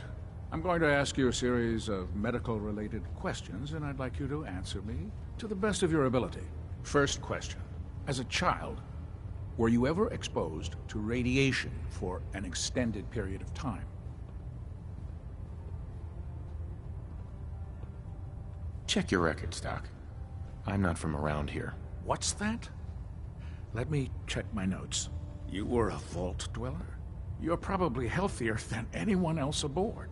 I'm going to ask you a series of medical-related questions, and I'd like you to answer me to the best of your ability. First question. As a child, were you ever exposed to radiation for an extended period of time? Check your records, Doc. I'm not from around here. What's that? Let me check my notes. You were a vault dweller? You're probably healthier than anyone else aboard.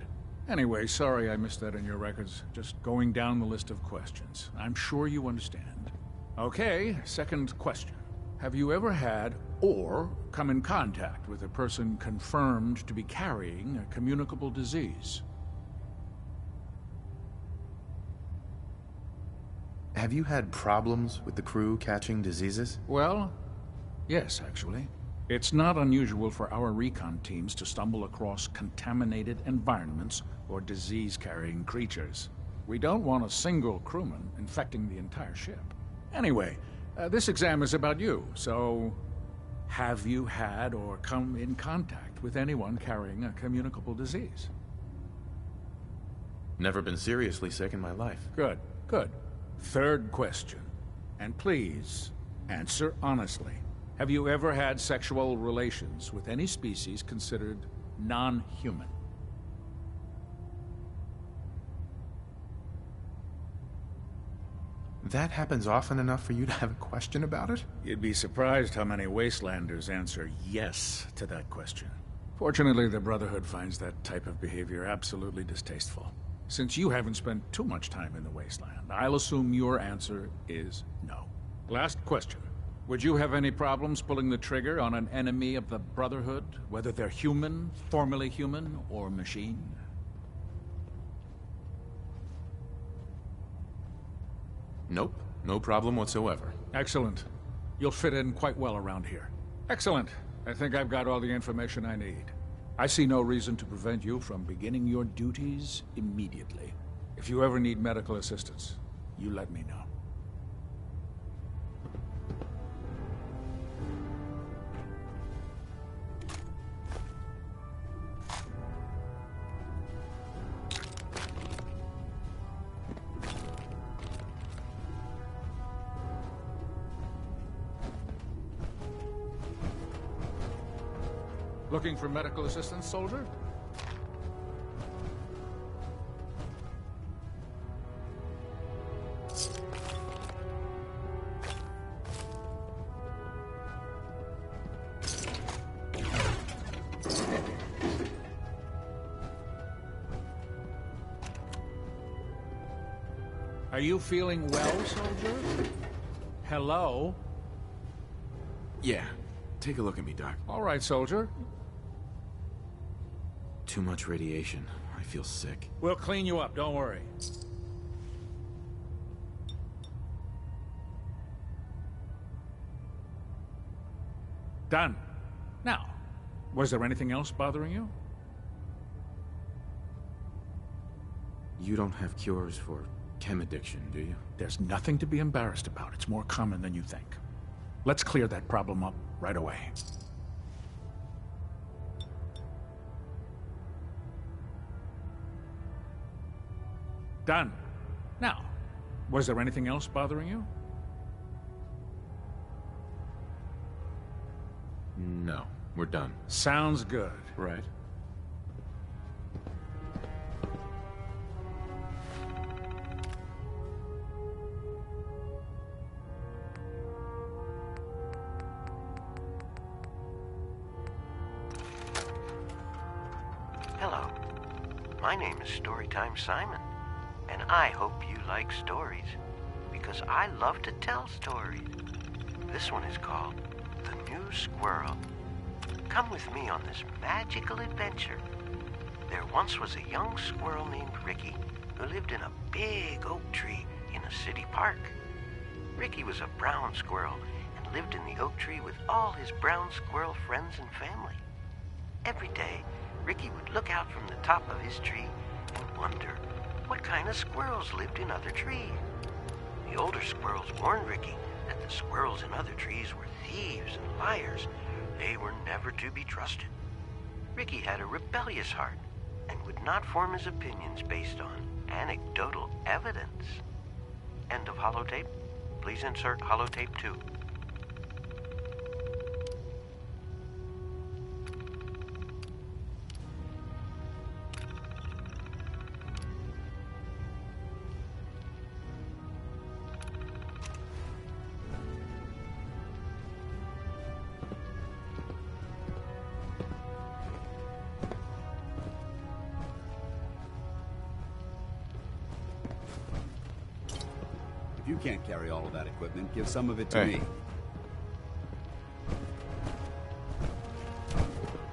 Anyway, sorry I missed that in your records. Just going down the list of questions. I'm sure you understand. Okay, second question. Have you ever had or come in contact with a person confirmed to be carrying a communicable disease? Have you had problems with the crew catching diseases? Well, yes, actually. It's not unusual for our recon teams to stumble across contaminated environments or disease-carrying creatures. We don't want a single crewman infecting the entire ship. Anyway, this exam is about you, so have you had or come in contact with anyone carrying a communicable disease? Never been seriously sick in my life. Good, good. Third question, and please answer honestly. Have you ever had sexual relations with any species considered non-human? That happens often enough for you to have a question about it? You'd be surprised how many Wastelanders answer yes to that question. Fortunately, the Brotherhood finds that type of behavior absolutely distasteful. Since you haven't spent too much time in the Wasteland, I'll assume your answer is no. Last question. Would you have any problems pulling the trigger on an enemy of the Brotherhood, whether they're human, formerly human, or machine? Nope. No problem whatsoever. Excellent. You'll fit in quite well around here. Excellent. I think I've got all the information I need. I see no reason to prevent you from beginning your duties immediately. If you ever need medical assistance, you let me know. Looking for medical assistance, soldier? Are you feeling well, soldier? Hello? Yeah. Take a look at me, Doc. All right, soldier. Too much radiation. I feel sick. We'll clean you up, don't worry. Done. Now, was there anything else bothering you? You don't have cures for chem addiction, do you? There's nothing to be embarrassed about. It's more common than you think. Let's clear that problem up right away. Done. Now, was there anything else bothering you? No, we're done. Sounds good. Right. Hello. My name is Storytime Simon, and I hope you like stories, because I love to tell stories. This one is called The New Squirrel. Come with me on this magical adventure. There once was a young squirrel named Ricky who lived in a big oak tree in a city park. Ricky was a brown squirrel and lived in the oak tree with all his brown squirrel friends and family. Every day, Ricky would look out from the top of his tree and wonder what kind of squirrels lived in other trees. The older squirrels warned Ricky that the squirrels in other trees were thieves and liars. They were never to be trusted. Ricky had a rebellious heart and would not form his opinions based on anecdotal evidence. End of holotape. Please insert holotape 2. If you can't carry all of that equipment, give some of it to Hey. me.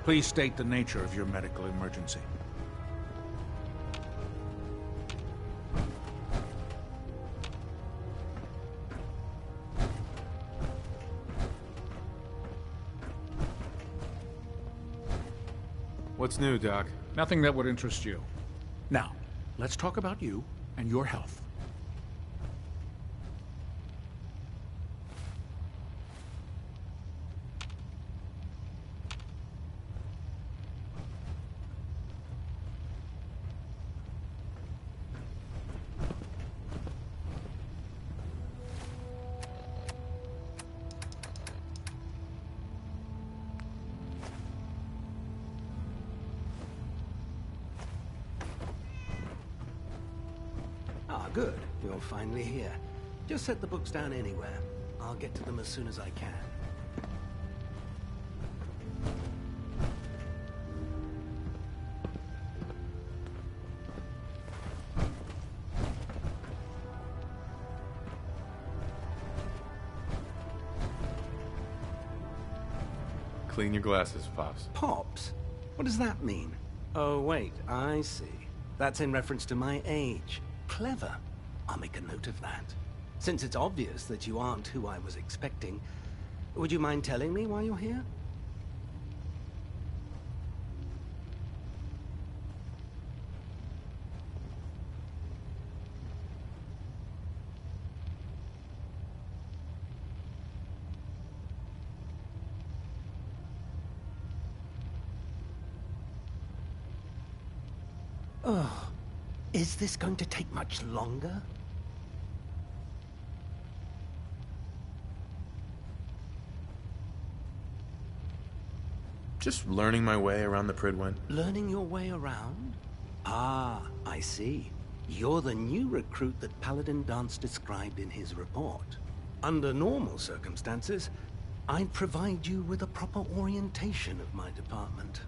Please state the nature of your medical emergency. What's new, Doc? Nothing that would interest you. Now, let's talk about you and your health. Ah, good. You're finally here. Just set the books down anywhere. I'll get to them as soon as I can. Clean your glasses, Pops. Pops? What does that mean? Oh, wait, I see. That's in reference to my age. Clever. I'll make a note of that. Since it's obvious that you aren't who I was expecting, would you mind telling me why you're here? Oh, is this going to take much longer? Just learning my way around the Pridwen. Learning your way around? Ah, I see. You're the new recruit that Paladin Dance described in his report. Under normal circumstances, I'd provide you with a proper orientation of my department.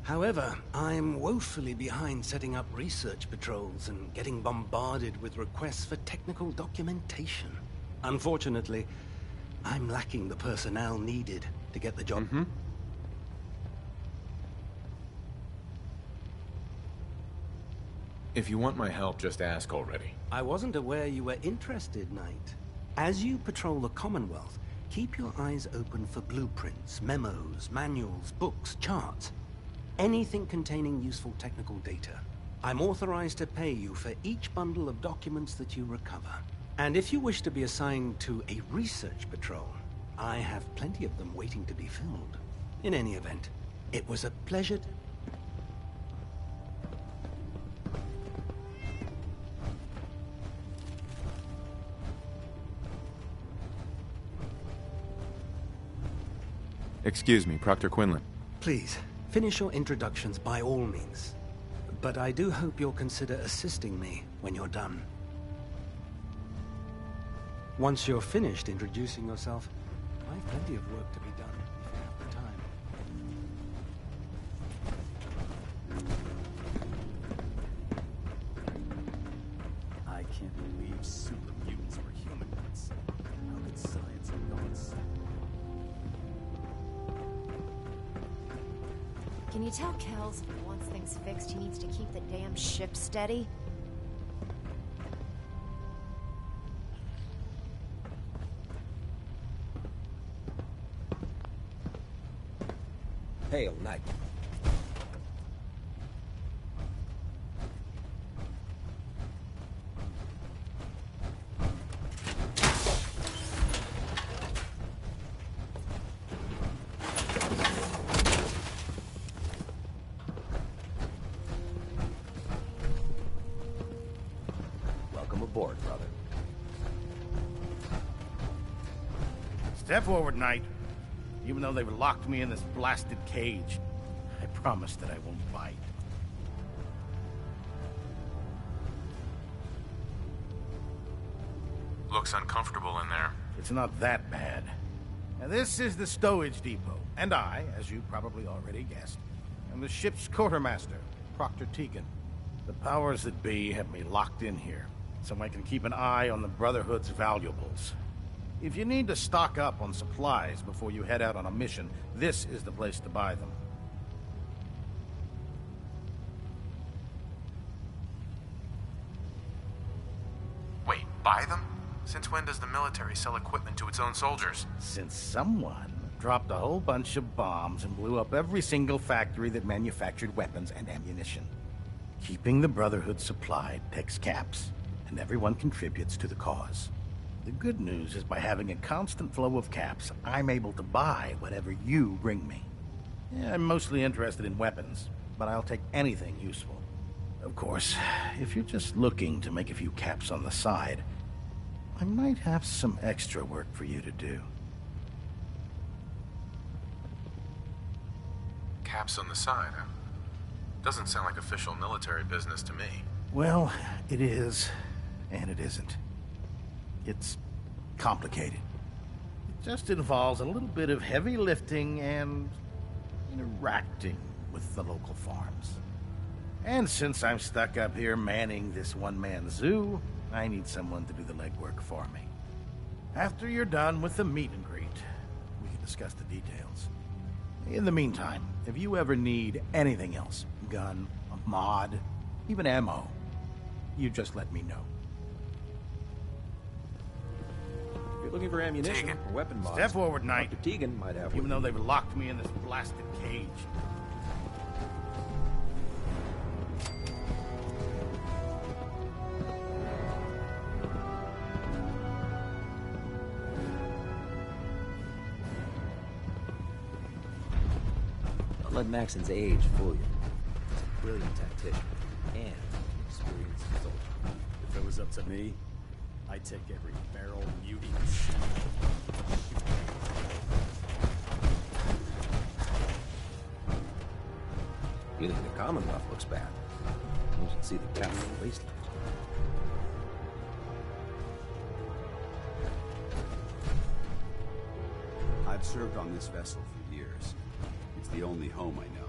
However, I'm woefully behind setting up research patrols and getting bombarded with requests for technical documentation. Unfortunately, I'm lacking the personnel needed to get the job. If you want my help, just ask already. I wasn't aware you were interested, Knight. As you patrol the Commonwealth, keep your eyes open for blueprints, memos, manuals, books, charts. Anything containing useful technical data. I'm authorized to pay you for each bundle of documents that you recover. And if you wish to be assigned to a research patrol, I have plenty of them waiting to be filled. In any event, it was a pleasure. Excuse me, Proctor Quinlan. Please, finish your introductions by all means. But I do hope you'll consider assisting me when you're done. Once you're finished introducing yourself, I have plenty of work to be done if you have the time. I can't believe super mutants were humanoids. How could science have gone so? Can you tell Kells if he wants things fixed, he needs to keep the damn ship steady? Hail, Knight. Welcome aboard, brother. Step forward, Knight. Even though they've locked me in this blasted cage, I promise that I won't bite. Looks uncomfortable in there. It's not that bad. Now, this is the stowage depot, and I, as you probably already guessed, am the ship's quartermaster, Proctor Tegan. The powers that be have me locked in here, so I can keep an eye on the Brotherhood's valuables. If you need to stock up on supplies before you head out on a mission, this is the place to buy them. Wait, buy them? Since when does the military sell equipment to its own soldiers? Since someone dropped a whole bunch of bombs and blew up every single factory that manufactured weapons and ammunition. Keeping the Brotherhood supplied takes caps, and everyone contributes to the cause. The good news is by having a constant flow of caps, I'm able to buy whatever you bring me. Yeah, I'm mostly interested in weapons, but I'll take anything useful. Of course, if you're just looking to make a few caps on the side, I might have some extra work for you to do. Caps on the side, huh? Doesn't sound like official military business to me. Well, it is, and it isn't. It's complicated. It just involves a little bit of heavy lifting and interacting with the local farms. And since I'm stuck up here manning this one-man zoo, I need someone to do the legwork for me. After you're done with the meet and greet, we can discuss the details. In the meantime, if you ever need anything else, gun, a mod, even ammo, you just let me know. If you're looking for ammunition or weapon mods, Step forward, Knight. Dr. Tegan might have Even what though you they've need. locked me in this blasted cage. Don't let Maxon's age fool you. He's a brilliant tactician and an experienced soldier. If it was up to me, I'd take every barrel, beauty, and shoot. You think the Commonwealth looks bad? You should see the capital wasteland. I've served on this vessel for years. It's the only home I know.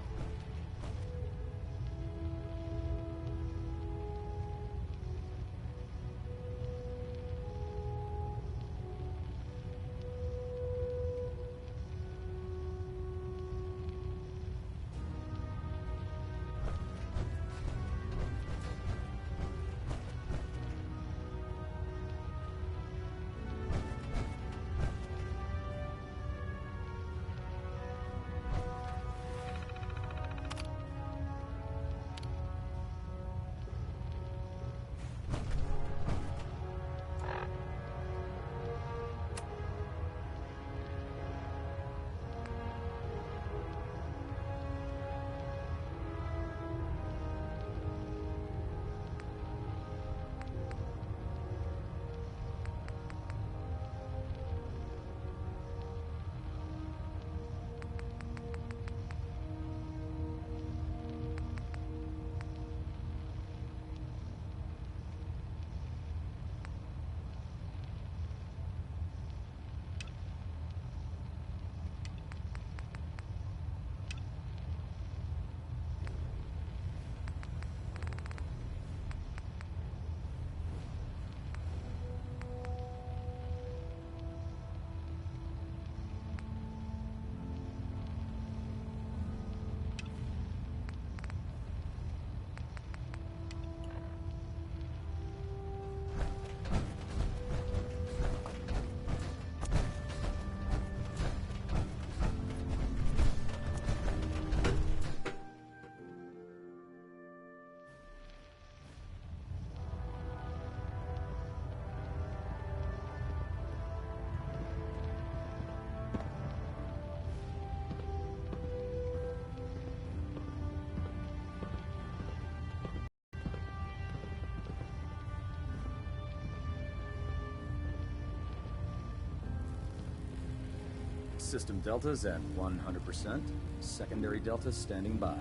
System deltas at 100%. Secondary deltas standing by.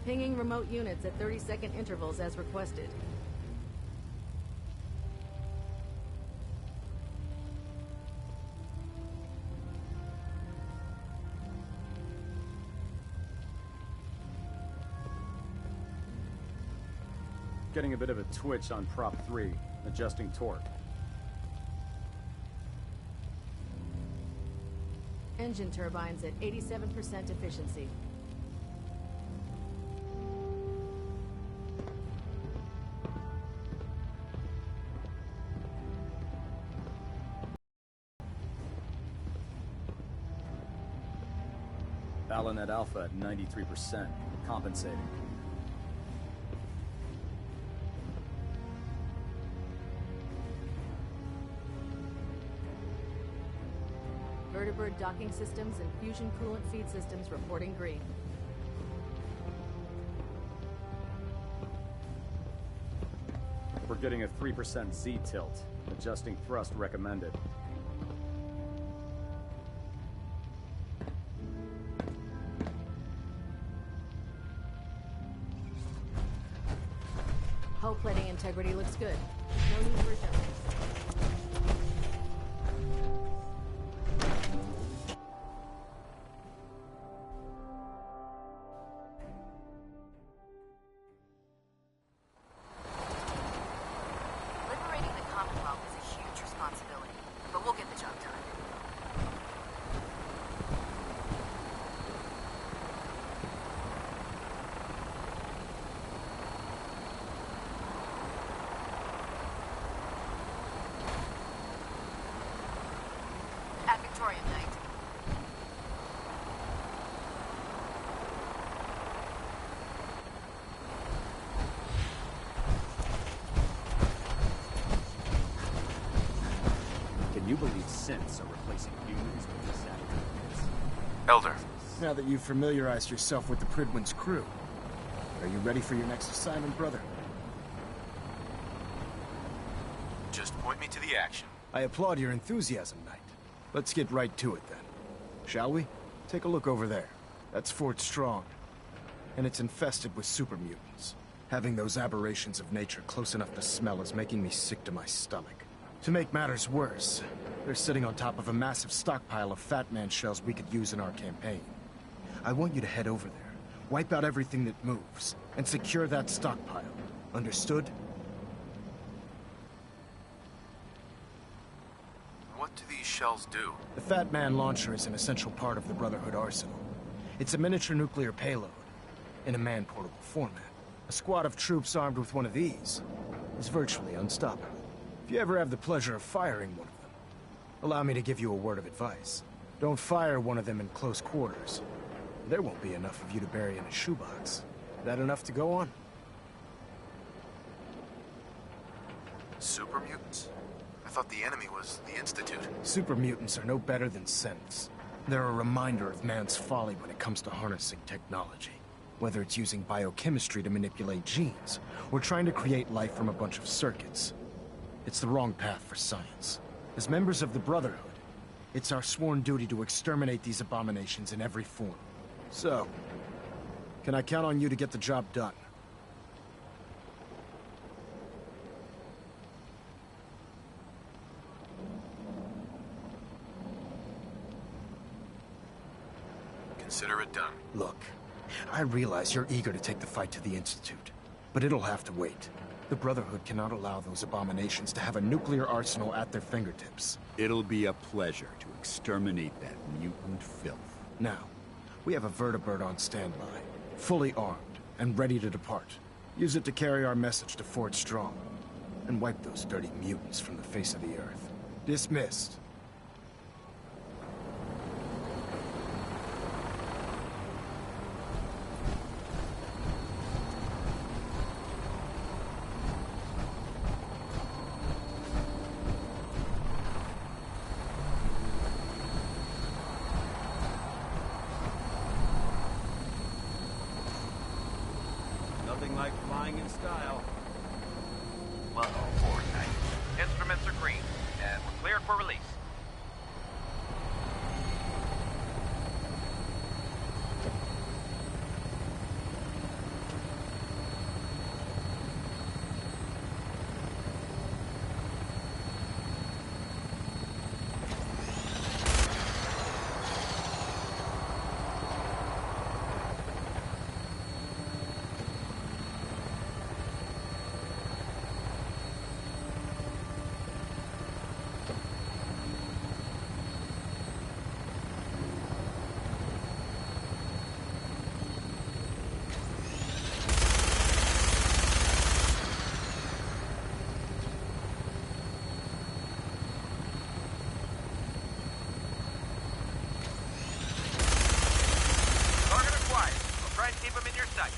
Pinging remote units at 30-second intervals as requested. Getting a bit of a twitch on prop 3. Adjusting torque. Engine turbines at 87% efficiency. Balonet Alpha at 93%. Compensating. Vertibird docking systems and fusion coolant feed systems reporting green. We're getting a 3% Z tilt. Adjusting thrust recommended. Hull plating integrity looks good. No need for adjustments. for you, Knight. Can you believe synths are replacing humans with these activities? Elder. Now that you've familiarized yourself with the Pridwin's crew, are you ready for your next assignment, brother? Just point me to the action. I applaud your enthusiasm, Knight. Let's get right to it, then. Shall we? Take a look over there. That's Fort Strong. And it's infested with super mutants. Having those aberrations of nature close enough to smell is making me sick to my stomach. To make matters worse, they're sitting on top of a massive stockpile of Fat Man shells we could use in our campaign. I want you to head over there, wipe out everything that moves, and secure that stockpile. Understood? What do these shells do? The Fat Man launcher is an essential part of the Brotherhood arsenal. It's a miniature nuclear payload, in a man-portable format. A squad of troops armed with one of these is virtually unstoppable. If you ever have the pleasure of firing one of them, allow me to give you a word of advice. Don't fire one of them in close quarters. There won't be enough of you to bury in a shoebox. That enough to go on? Super mutants? I thought the enemy was the Institute. Super mutants are no better than synths. They're a reminder of man's folly when it comes to harnessing technology. Whether it's using biochemistry to manipulate genes, or trying to create life from a bunch of circuits. It's the wrong path for science. As members of the Brotherhood, it's our sworn duty to exterminate these abominations in every form. So, can I count on you to get the job done? Consider it done. Look, I realize you're eager to take the fight to the Institute, but it'll have to wait. The Brotherhood cannot allow those abominations to have a nuclear arsenal at their fingertips. It'll be a pleasure to exterminate that mutant filth. Now, we have a vertibird on standby, fully armed and ready to depart. Use it to carry our message to Fort Strong, and wipe those dirty mutants from the face of the earth. Dismissed. Nothing like flying in style. Welcome aboard, Knight. Instruments are green, and we're cleared for release. Try and keep him in your sight.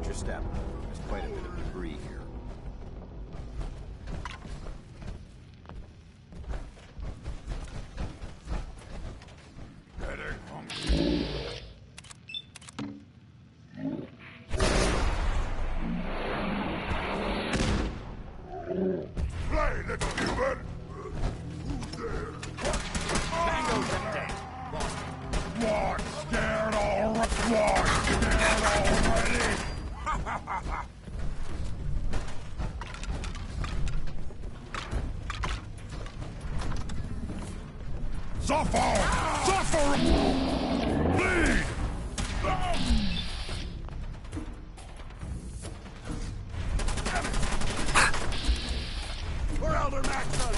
Watch your step. There's quite a bit of debris here. Play, little human! Who's there? Mango's in dead. What? Scared already? What? Scared already? Suffer! Suffer! Bleed! For Elder Maxon!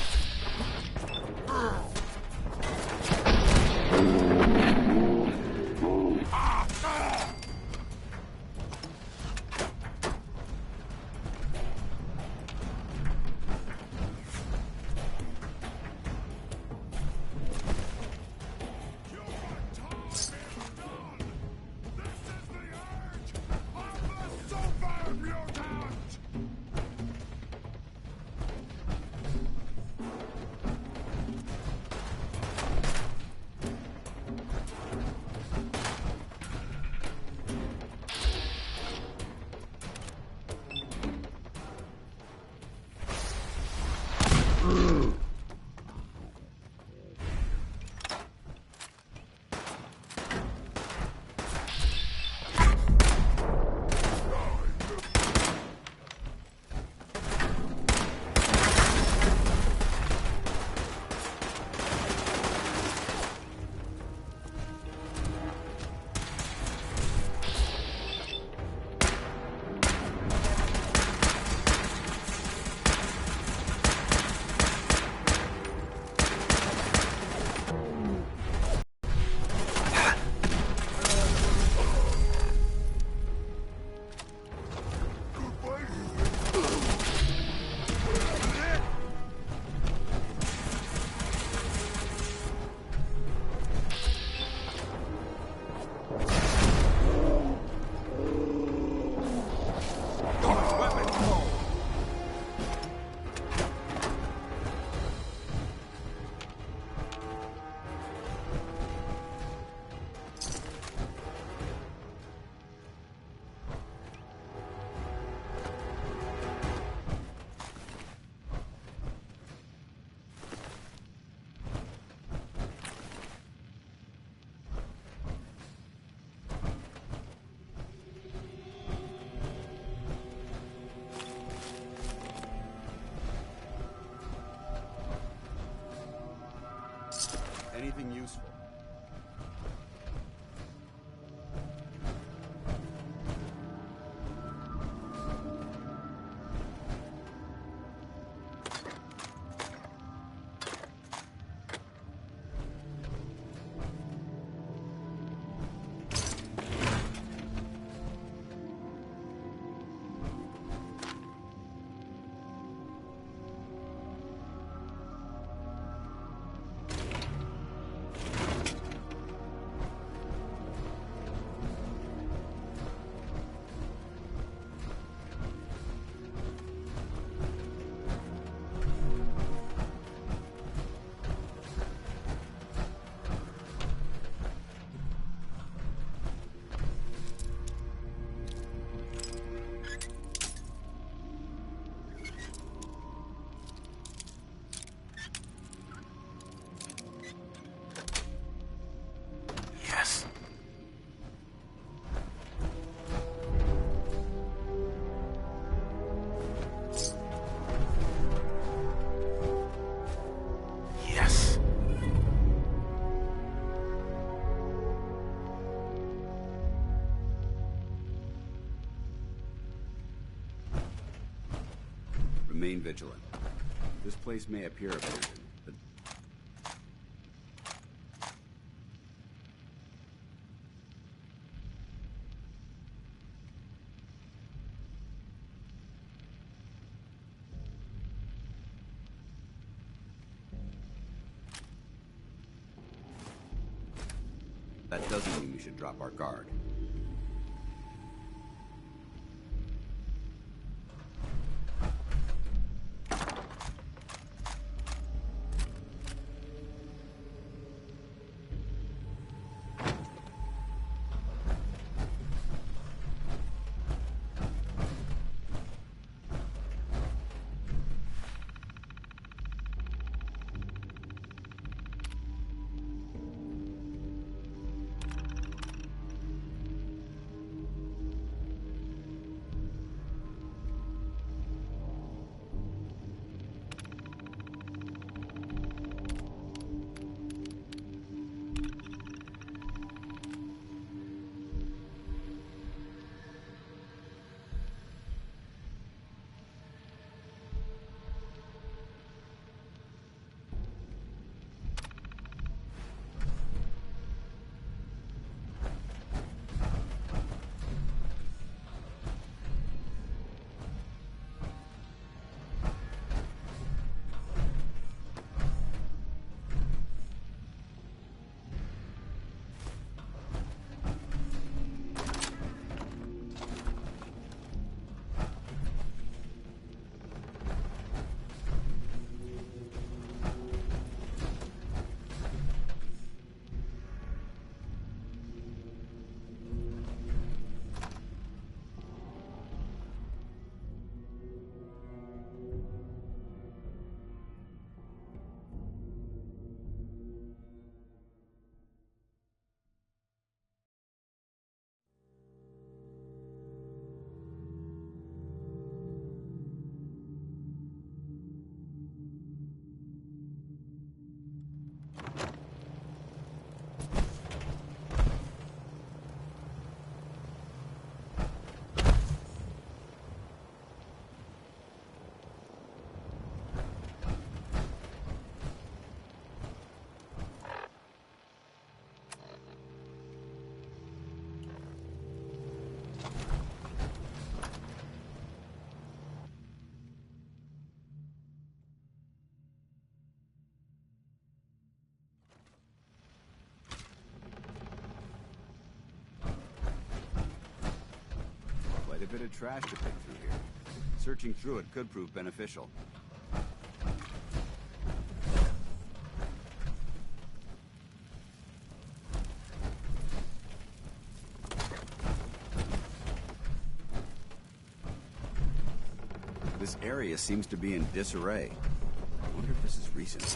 Anything useful? Yes. Yes. Remain vigilant. This place may appear abandoned, but that doesn't mean we should drop our guard. a bit of trash to pick through here. Searching through it could prove beneficial. This area seems to be in disarray. I wonder if this is recent.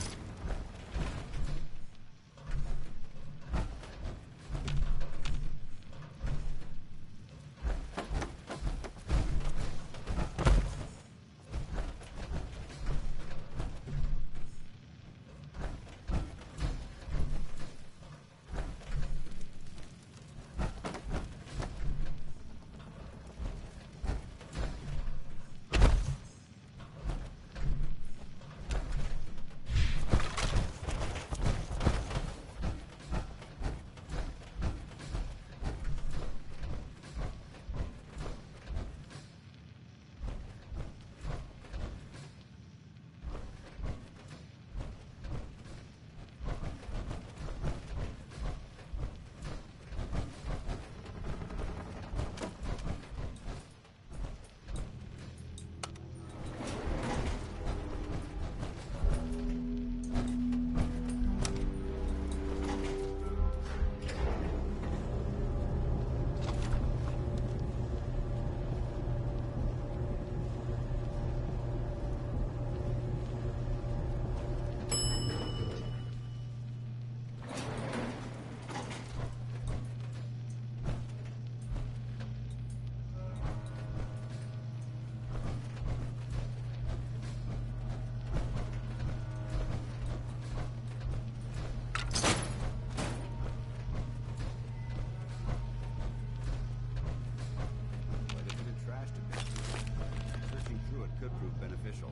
Could prove beneficial.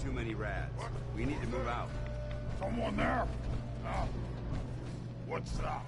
Too many rads. What? We need to move out. Someone there? What's that?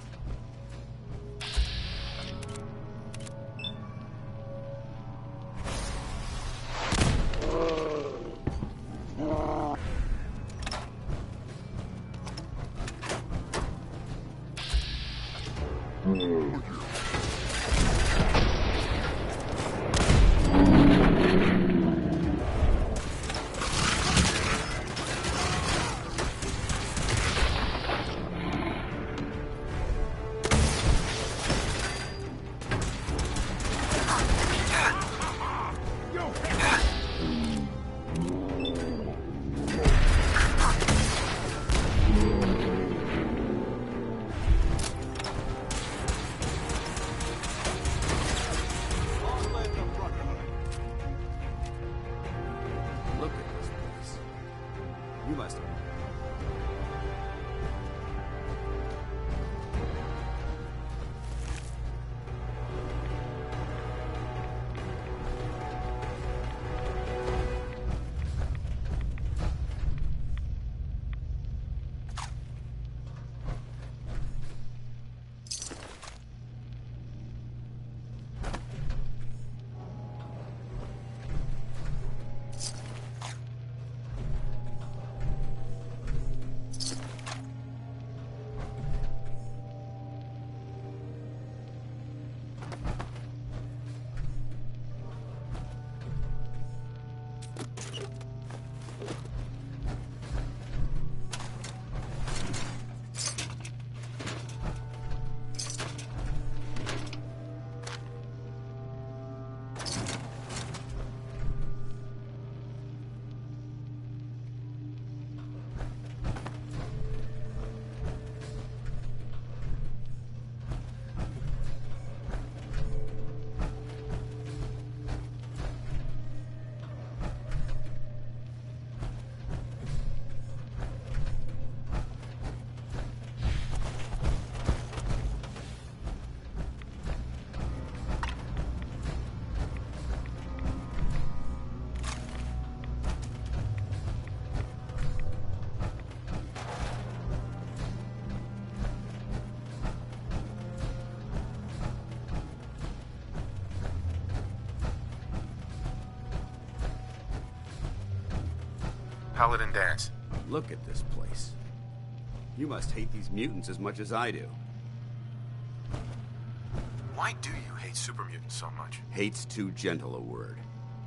Paladin Dance. Look at this place. You must hate these mutants as much as I do. Why do you hate super mutants so much? Hate's too gentle a word.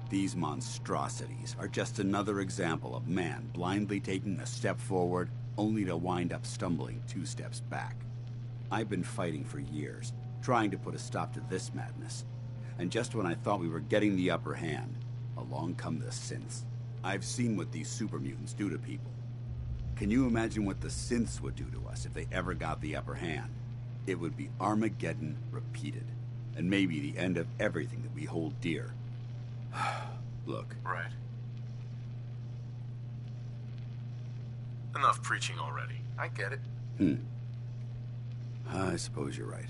These monstrosities are just another example of man blindly taking a step forward, only to wind up stumbling 2 steps back. I've been fighting for years, trying to put a stop to this madness. And just when I thought we were getting the upper hand, along come the synths. I've seen what these super mutants do to people. Can you imagine what the synths would do to us if they ever got the upper hand? It would be Armageddon repeated, and maybe the end of everything that we hold dear. Look. Right. Enough preaching already. I get it. I suppose you're right.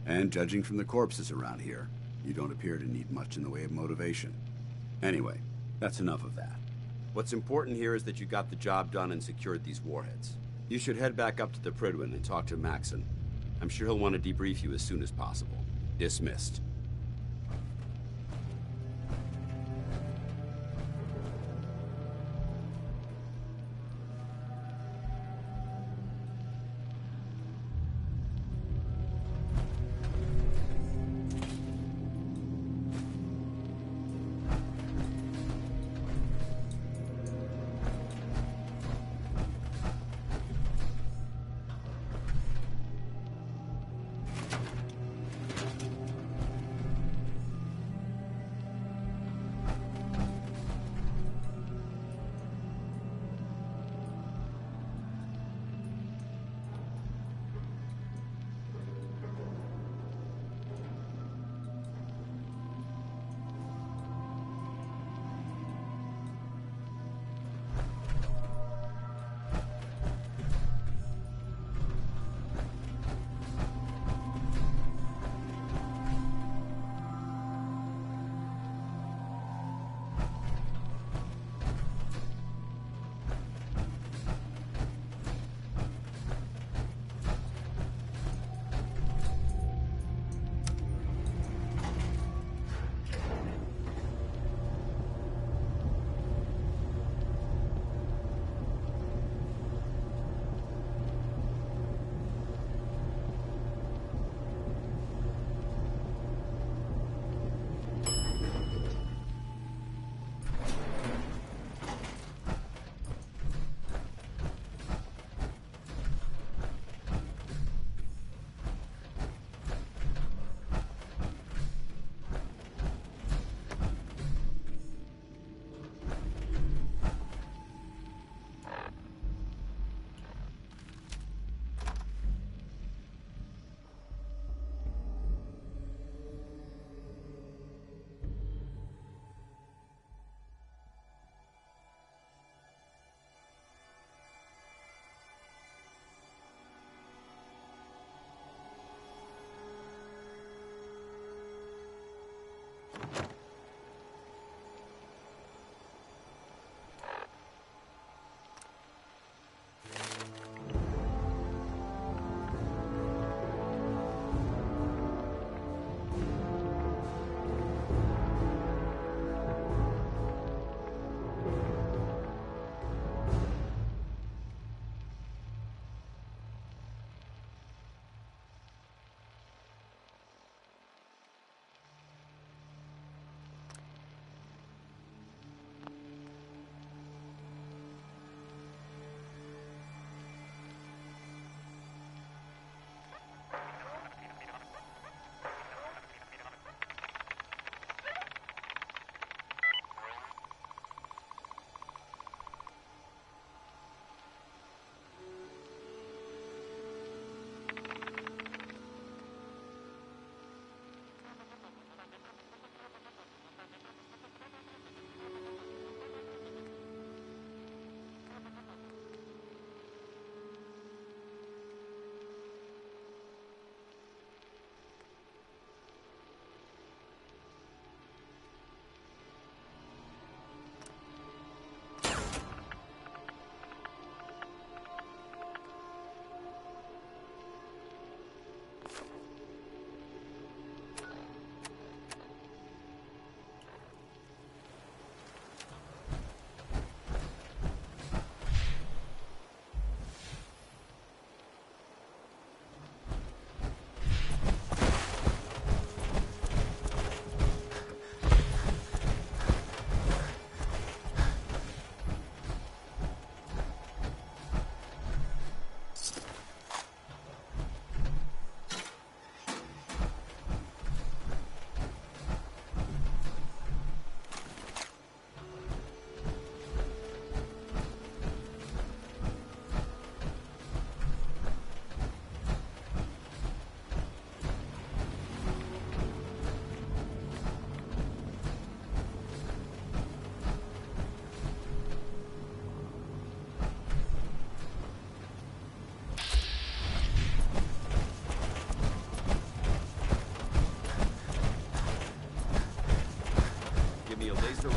And judging from the corpses around here, you don't appear to need much in the way of motivation. Anyway, that's enough of that. What's important here is that you got the job done and secured these warheads. You should head back up to the Prydwen and talk to Maxon. I'm sure he'll want to debrief you as soon as possible. Dismissed.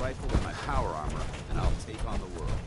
rifle and my power armor, and I'll take on the world.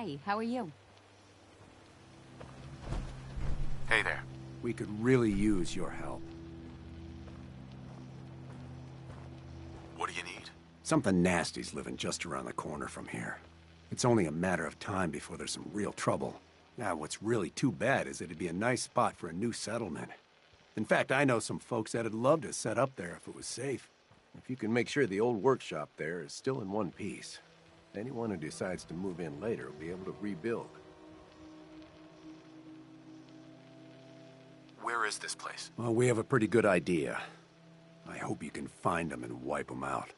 Hi, how are you? Hey there. We could really use your help. What do you need? Something nasty's living just around the corner from here. It's only a matter of time before there's some real trouble. Now, what's really too bad is it'd be a nice spot for a new settlement. In fact, I know some folks that'd love to set up there if it was safe. If you can make sure the old workshop there is still in one piece, anyone who decides to move in later will be able to rebuild. Where is this place? Well, we have a pretty good idea. I hope you can find them and wipe them out.